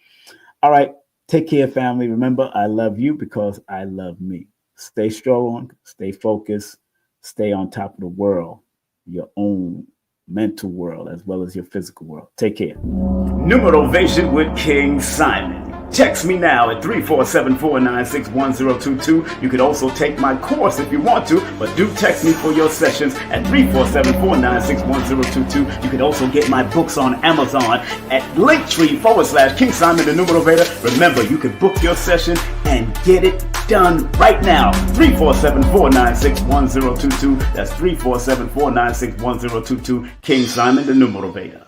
all right, take care, family. Remember, I love you because I love me. Stay strong, stay focused, stay on top of the world, your own mental world as well as your physical world. Take care. Numerovation with King Simon. Text me now at 347-496-1022. You could also take my course if you want to, but do text me for your sessions at 347-496-1022. You could also get my books on Amazon at Linktree/King Simon the Numerator. Remember, you can book your session and get it done right now. 347-496-1022. That's 347-496-1022. King Simon the Numerator.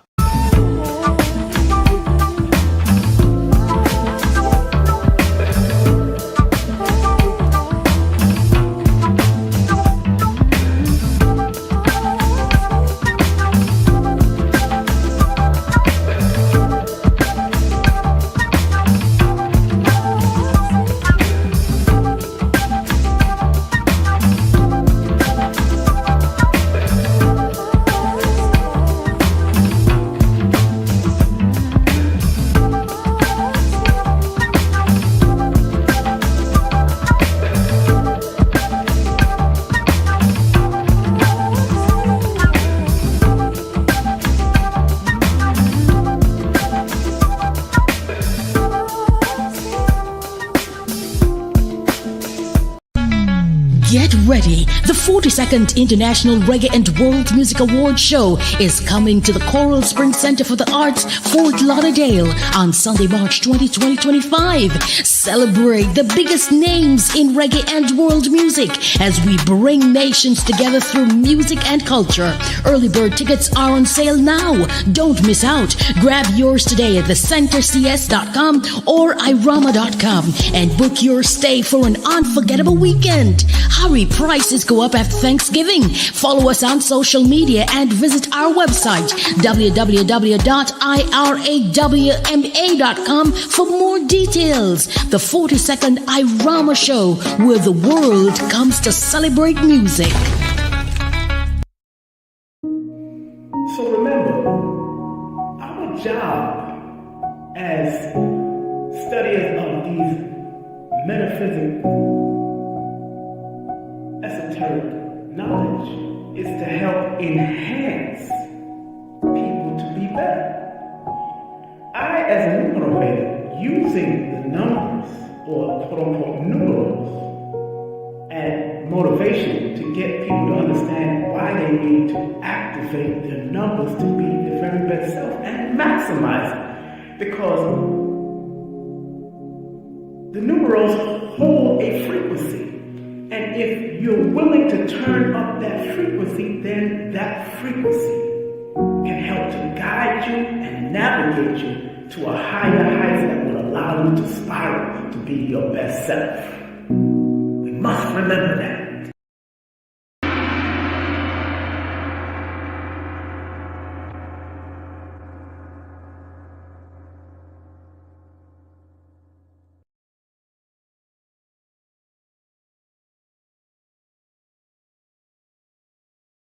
Get ready. The 42nd International Reggae and World Music Awards Show is coming to the Coral Springs Center for the Arts, Fort Lauderdale on Sunday, March 20, 2025. Celebrate the biggest names in reggae and world music as we bring nations together through music and culture. Early bird tickets are on sale now. Don't miss out. Grab yours today at thecentercs.com or irama.com and book your stay for an unforgettable weekend. Hurry, prices go up after Thanksgiving. Follow us on social media and visit our website, www.irawma.com, for more details. The 42nd Irama Show, where the world comes to celebrate music.
So remember, our job as studiers of these metaphysical esoteric knowledge is to help enhance people to be better. I, as a numerator, using the numbers or quote-unquote numerals and motivation to get people to understand why they need to activate their numbers to be their very best self and maximize it. Because
The numerals hold a frequency. And if you're willing to turn up that frequency, then that frequency can help to guide you and navigate you to a higher height that will allow you to spiral to be your best self. We must remember that.